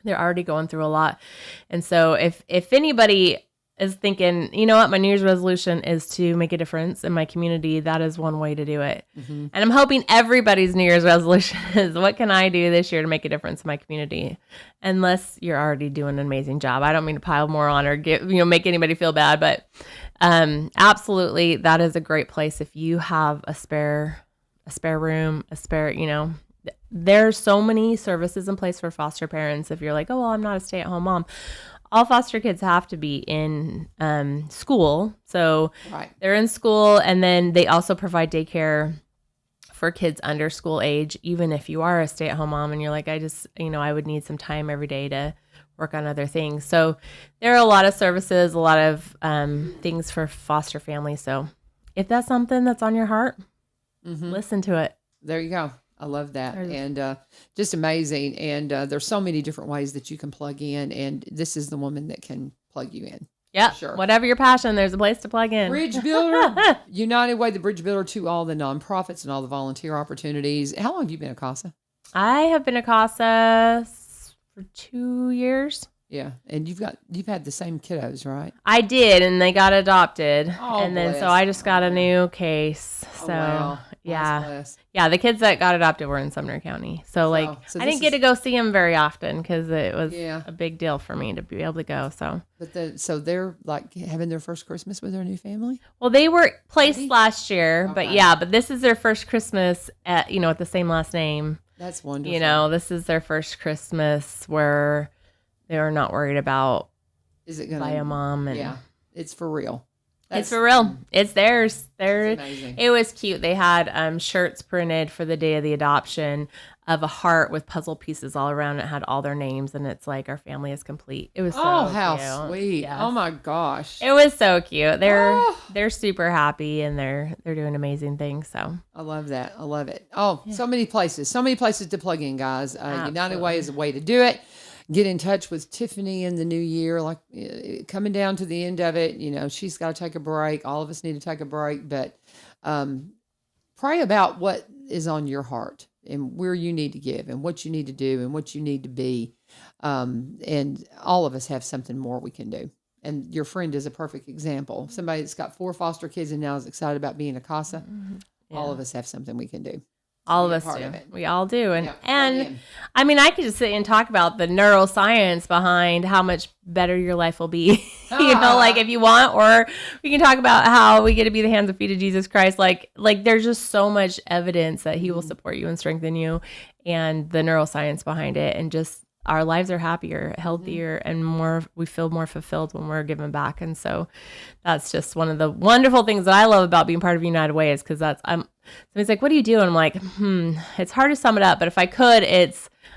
They're already going through a lot. And so if anybody is thinking, you know what, my New Year's resolution is to make a difference in my community, that is one way to do it. And I'm hoping everybody's New Year's resolution is, what can I do this year to make a difference in my community? Unless you're already doing an amazing job. I don't mean to pile more on or make anybody feel bad, but absolutely, that is a great place if you have a spare room, there's so many services in place for foster parents. If you're like, oh, well, I'm not a stay-at-home mom. All foster kids have to be in school. So they're in school, and then they also provide daycare for kids under school age, even if you are a stay-at-home mom and you're like, I would need some time every day to work on other things. So there are a lot of services, a lot of things for foster families. So if that's something that's on your heart, listen to it. There you go. I love that. And just amazing. And there's so many different ways that you can plug in. And this is the woman that can plug you in. Yeah. Sure. Whatever your passion, there's a place to plug in. Bridge Builder. United Way, the Bridge Builder to all the nonprofits and all the volunteer opportunities. How long have you been a CASA? I have been a CASA for 2 years. Yeah. And you've had the same kiddos, right? I did, and they got adopted. Oh, and then so I just got a new case. So wow. Bless. Yeah, the kids that got adopted were in Sumner County. So I didn't get to go see them very often because it was a big deal for me to be able to go. So so they're like having their first Christmas with their new family? Well, they were placed last year, but this is their first Christmas at the same last name. That's wonderful. This is their first Christmas where they're not worried about by a mom. And it's for real. It's for real. It's theirs. That's amazing. It was cute. They had shirts printed for the day of the adoption of a heart with puzzle pieces all around. It had all their names, and it's like, our family is complete. It was so how cute. Sweet. Yes. Oh my gosh. It was so cute. They're super happy, and they're doing amazing things. So I love that. I love it. Oh, so many places to plug in, guys. United Way is a way to do it. Get in touch with Tiffany in the new year, coming down to the end of it. She's got to take a break. All of us need to take a break, but pray about what is on your heart and where you need to give and what you need to do and what you need to be. And all of us have something more we can do. And your friend is a perfect example. Somebody that's got 4 foster kids and now is excited about being a CASA. All of us have something we can do. All of us do. We all do. And I mean, I could just sit and talk about the neuroscience behind how much better your life will be, like if you want, or we can talk about how we get to be the hands and feet of Jesus Christ. Like there's just so much evidence that he will support you and strengthen you, and the neuroscience behind it. And just our lives are happier, healthier, and we feel more fulfilled when we're giving back. And so that's just one of the wonderful things that I love about being part of United Way, is because somebody's like, what do you do? And I'm like, it's hard to sum it up, but if I could,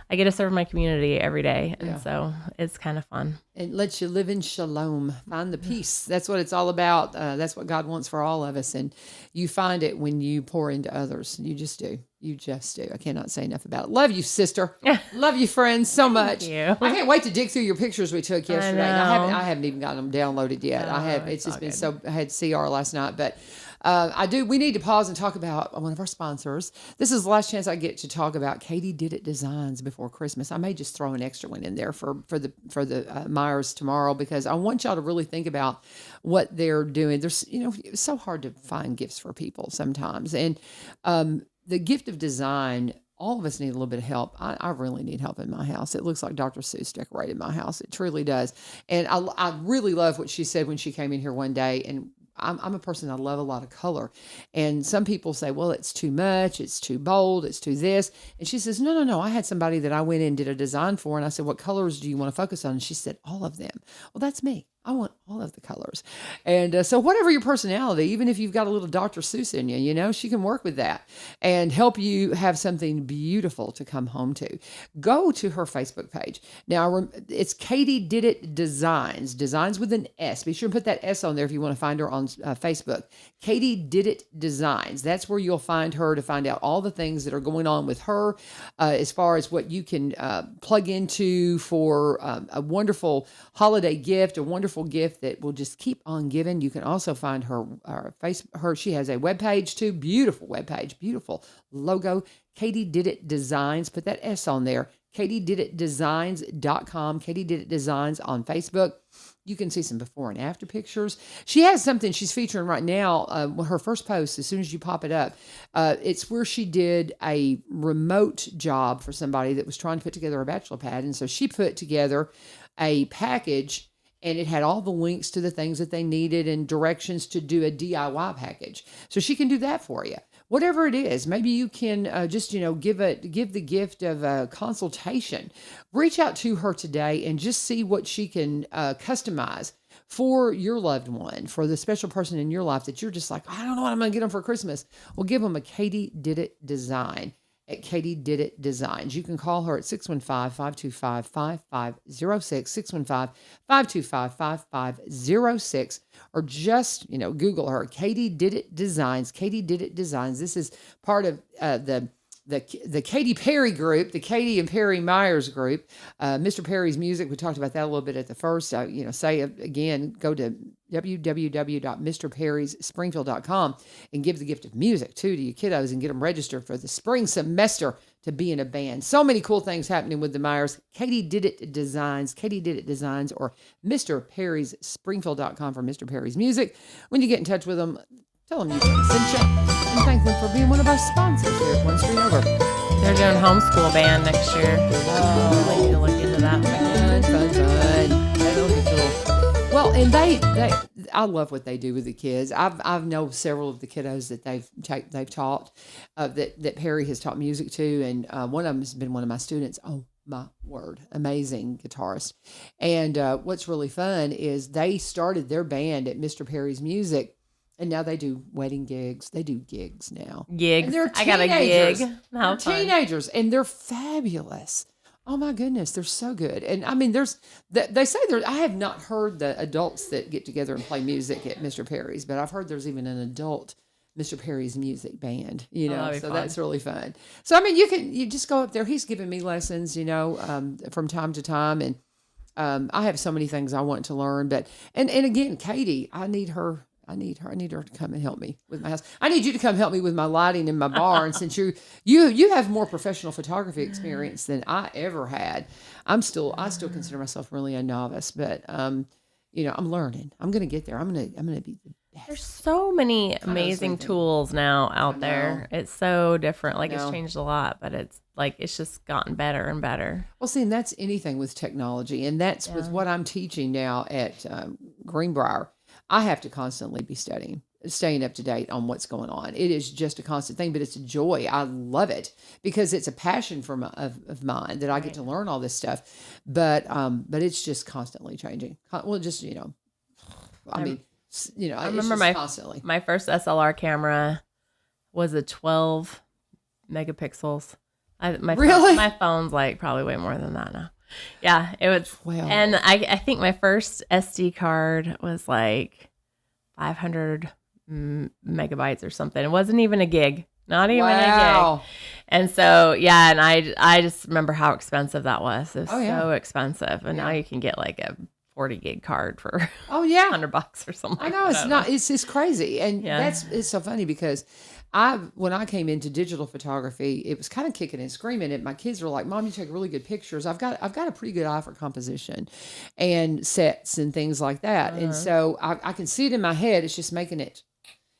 I get to serve my community every day. And so it's kind of fun. It lets you live in shalom, find the peace. That's what it's all about. That's what God wants for all of us. And you find it when you pour into others. You just do. You just do. I cannot say enough about it. Love you, sister. Love you, friends, so much. Thank you. I can't wait to dig through your pictures we took yesterday. I haven't even gotten them downloaded yet. It's just been so, I had CR last night, but we need to pause and talk about one of our sponsors. This is the last chance I get to talk about Katie Did It Designs before Christmas. I may just throw an extra one in there for the Myers tomorrow, because I want y'all to really think about what they're doing. There's, it's so hard to find gifts for people sometimes. And, the gift of design, all of us need a little bit of help. I really need help in my house. It looks like Dr. Seuss decorated my house. It truly does. And I really love what she said when she came in here one day. And I'm a person, I love a lot of color. And some people say, well, it's too much, it's too bold, it's too this. And she says, no. I had somebody that I went in and did a design for. And I said, what colors do you want to focus on? And she said, all of them. Well, that's me. I want all of the colors. And so whatever your personality, even if you've got a little Dr. Seuss in you, she can work with that and help you have something beautiful to come home to. Go to her Facebook page. Now, it's Katie Did It Designs with an S. Be sure and put that S on there if you want to find her on Facebook. Katie Did It Designs. That's where you'll find her to find out all the things that are going on with her as far as what you can plug into for a wonderful holiday gift, a wonderful gift that will just keep on giving. You can also find her she has a webpage too, beautiful webpage, beautiful logo, Katie Did It Designs. Put that S on there, katiediditdesigns.com, Katie Did It Designs on Facebook. You can see some before and after pictures. She has something she's featuring right now. Her first post, as soon as you pop it up, it's where she did a remote job for somebody that was trying to put together a bachelor pad. And so she put together a package, and it had all the links to the things that they needed and directions to do a DIY package. So she can do that for you. Whatever it is, maybe you can just, give the gift of a consultation. Reach out to her today and just see what she can customize for your loved one, for the special person in your life that you're just like, I don't know what I'm going to get them for Christmas. Well, give them a Katie Did It design at Katie Did It Designs. You can call her at 615-525-5506, 615-525-5506, or just, Google her, Katie Did It Designs, Katie Did It Designs. This is part of the Katy Perry group, the Katie and Perry Myers group. Mr. Perry's music, we talked about that a little bit at the first. Say again, go to www.mrperryspringfield.com and give the gift of music too to your kiddos and get them registered for the spring semester to be in a band. So many cool things happening with the Myers. Katie Did It Designs, or mrperryspringfield.com for Mr. Perry's music. When you get in touch with them, tell them you sent you and thank them for being one of our sponsors here at One Street Over. They're doing homeschool band next year. Oh, I need to look into that. Fun. That'll be cool. Well, and I love what they do with the kids. I've known several of the kiddos that they've taught, that Perry has taught music to, and one of them has been one of my students. Oh my word, amazing guitarist. And what's really fun is they started their band at Mr. Perry's Music. And now they do wedding gigs. They do gigs now. Gigs. And they're I got a gig. They're teenagers, and they're fabulous. Oh my goodness, they're so good. And I mean, they say I have not heard the adults that get together and play music at Mr. Perry's, but I've heard there's even an adult Mr. Perry's music band, so that's really fun. So, I mean, you just go up there. He's giving me lessons, from time to time. And I have so many things I want to learn, and again, Katie, I need her to come and help me with my house. I need you to come help me with my lighting in my barn since you have more professional photography experience than I ever had. I still consider myself really a novice, but I'm learning. I'm going to get there. I'm going to be the best. There's so many amazing tools now out there. It's so different. Like it's changed a lot, but it's just gotten better and better. Well, see, and that's anything with technology. And that's with what I'm teaching now at Greenbrier. I have to constantly be staying up to date on what's going on. It is just a constant thing, but it's a joy. I love it because it's a passion of mine that I get to learn all this stuff. But it's just constantly changing. Well, just, I remember my first SLR camera was a 12 megapixels. My phone's like probably way more than that now. Yeah, it was. 12. And I think my first SD card was like 500 megabytes or something. It wasn't even a gig. Not even a gig. And so, yeah, and I just remember how expensive that was. It was so expensive. And now you can get like a 40 gig card for $100 or something. I know, it's crazy. And it's so funny because when I came into digital photography, it was kind of kicking and screaming. And my kids were like, "Mom, you take really good pictures." I've got a pretty good eye for composition and sets and things like that. And so I can see it in my head. It's just making it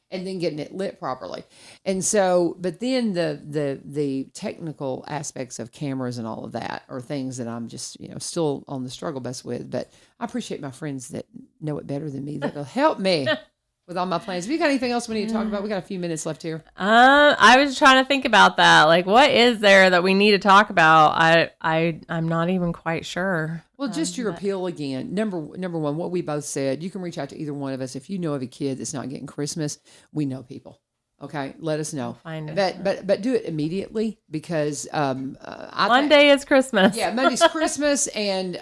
and then getting it lit properly. And so, but then the technical aspects of cameras and all of that are things that I'm just, still on the struggle bus with. But I appreciate my friends that know it better than me that'll help me with all my plans. Have you got anything else we need to talk about? We got a few minutes left here. I was trying to think about that. Like, what is there that we need to talk about? I'm not even quite sure. Well, just your appeal again. Number one, what we both said, you can reach out to either one of us. If you know of a kid that's not getting Christmas, we know people. Okay, let us know. Find it. But do it immediately because Monday is Christmas. Yeah, Monday's Christmas, and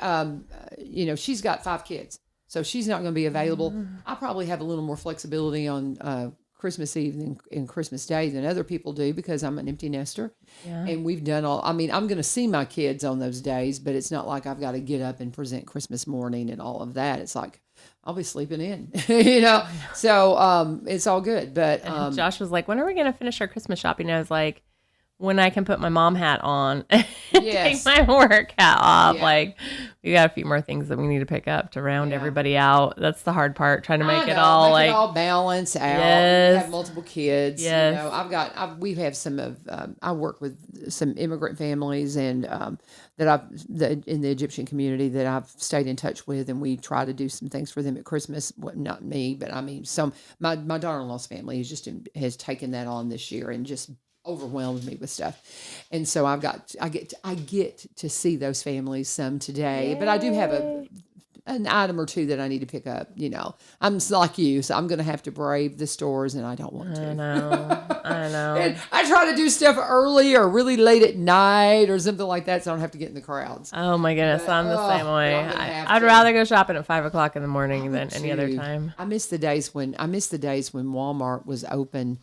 she's got 5 kids. So she's not going to be available. I probably have a little more flexibility on Christmas Eve and Christmas Day than other people do because I'm an empty nester. Yeah. And we've done I'm going to see my kids on those days, but it's not like I've got to get up and present Christmas morning and all of that. It's like I'll be sleeping in, So it's all good. But Josh was like, "When are we going to finish our Christmas shopping?" I was like, when I can put my mom hat on and take my work hat off. Yeah. Like, we got a few more things that we need to pick up to round everybody out. That's the hard part, trying to make it all balance out. Yes. We have multiple kids. Yes. We have some of, I work with some immigrant families and that in the Egyptian community that I've stayed in touch with, and we try to do some things for them at Christmas. Well, not me, but I mean, my daughter-in-law's family has taken that on this year and just overwhelmed me with stuff. And so I get to see those families some today. Yay. But I do have an item or two that I need to pick up. I'm like you, so I'm going to have to brave the stores, and I don't want to. I know. And I try to do stuff early or really late at night or something like that, so I don't have to get in the crowds. Oh my goodness, I'm the same way. I'd rather go shopping at 5:00 in the morning than any other time. I miss the days when Walmart was open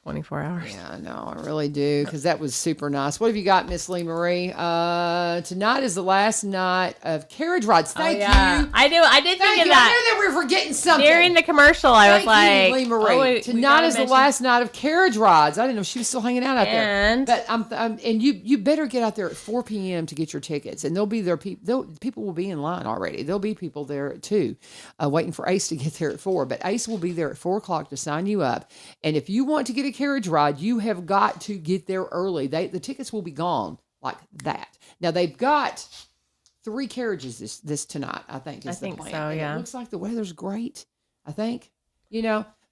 24 hours. Yeah, I know. I really do, because that was super nice. What have you got, Miss Lee Marie? Tonight is the last night of carriage rides. Thank you. I did think of that. I knew that we were forgetting something. During the commercial, I was like, Lee Marie. Tonight is the last night of carriage rides. I didn't know she was still hanging out there. But you better get out there at 4 p.m. to get your tickets, and they'll be there. People will be in line already. There'll be people there too, waiting for Ace to get there at 4. But Ace will be there at 4 o'clock to sign you up. And if you want to get a carriage ride, you have got to get there early. The tickets will be gone like that. Now they've got 3 carriages this tonight, I think is the plan. So, yeah. It looks like the weather's great, I think.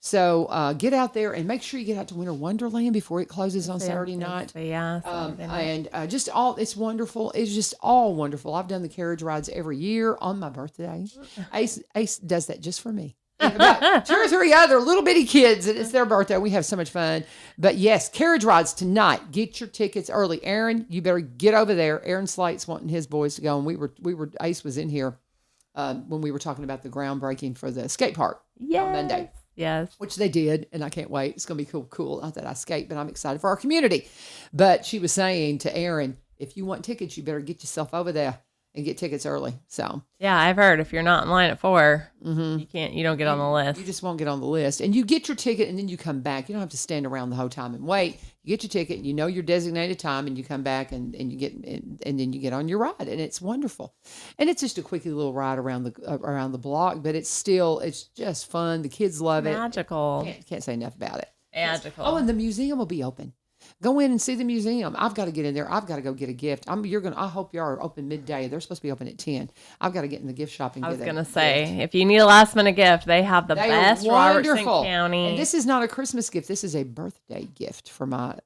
So get out there and make sure you get out to Winter Wonderland before it closes on Saturday night. It's wonderful. It's just all wonderful. I've done the carriage rides every year on my birthday. Ace does that just for me. About 2 or 3 other little bitty kids, and it's their birthday. We have so much fun. But yes, carriage rides tonight. Get your tickets early. Aaron, you better get over there. Aaron Slate's wanting his boys to go, and Ace was in here when we were talking about the groundbreaking for the skate park on Monday. Yes. Which they did, and I can't wait. It's going to be cool. Not that I skate, but I'm excited for our community. But she was saying to Aaron, if you want tickets, you better get yourself over there and get tickets early. So yeah, I've heard if you're not in line at 4, you don't get on the list. You just won't get on the list. And you get your ticket and then you come back. You don't have to stand around the whole time and wait. You get your ticket, and you know your designated time, and you come back and then you get on your ride, and it's wonderful. And it's just a quick little ride around the block, but it's just fun. The kids love it. Magical. Can't say enough about it. Magical. Oh, and the museum will be open. Go in and see the museum. I've got to get in there. I've got to go get a gift. I hope you are open midday. They're supposed to be open at 10. I've got to get in the gift shop and get it. I was going to say, if you need a last minute gift, they have the best Robertson County. And this is not a Christmas gift. This is a birthday gift for my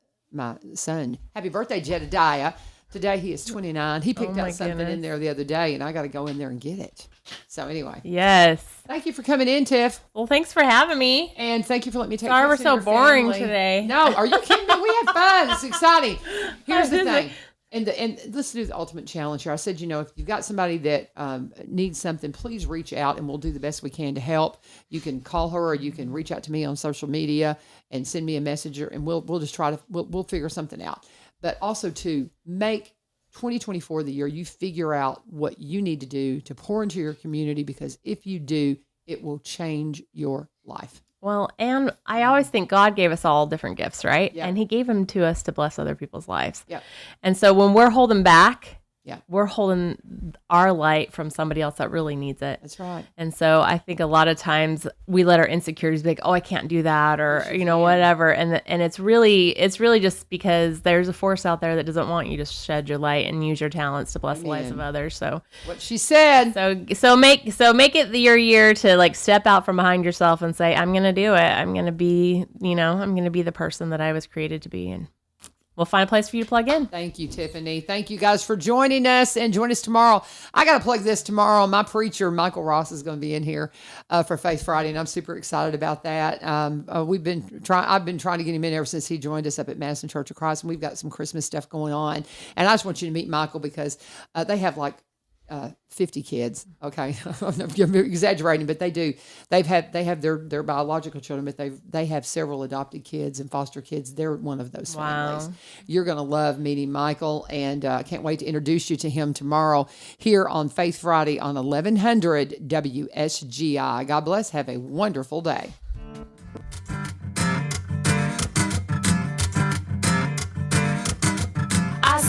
son. Happy birthday, Jedediah. Today he is 29. He picked out something in there the other day, and I got to go in there and get it. So anyway. Yes. Thank you for coming in, Tiff. Well, thanks for having me. And thank you for letting me take Sorry we're trips in so your boring family. today. No, are you kidding me? We had fun. It's exciting. Here's the thing. And let's do the ultimate challenge here. I said, if you've got somebody that needs something, please reach out and we'll do the best we can to help. You can call her or you can reach out to me on social media and send me a message, and we'll just try to we'll figure something out. But also to make 2024 the year you figure out what you need to do to pour into your community, because if you do, it will change your life. Well, and I always think God gave us all different gifts, right? Yeah. And he gave them to us to bless other people's lives. Yeah. And so when we're holding back, Yeah. we're holding our light from somebody else that really needs it. That's right. And so I think a lot of times we let our insecurities be like, oh, I can't do that, or, whatever. And it's really just because there's a force out there that doesn't want you to shed your light and use your talents to bless the lives of others. So What she said. So make it your year to like step out from behind yourself and say, I'm going to do it. I'm going to be, I'm going to be the person that I was created to be. And we'll find a place for you to plug in. Thank you, Tiffany. Thank you guys for joining us, and join us tomorrow. I got to plug this tomorrow. My preacher, Michael Ross, is going to be in here for Faith Friday, and I'm super excited about that. I've been trying to get him in ever since he joined us up at Madison Church of Christ, and we've got some Christmas stuff going on. And I just want you to meet Michael because they have like 50 kids. Okay. I'm exaggerating, but they do. They have their biological children, but they have several adopted kids and foster kids. They're one of those families. You're going to love meeting Michael, and can't wait to introduce you to him tomorrow here on Faith Friday on 1100 WSGI. God bless. Have a wonderful day.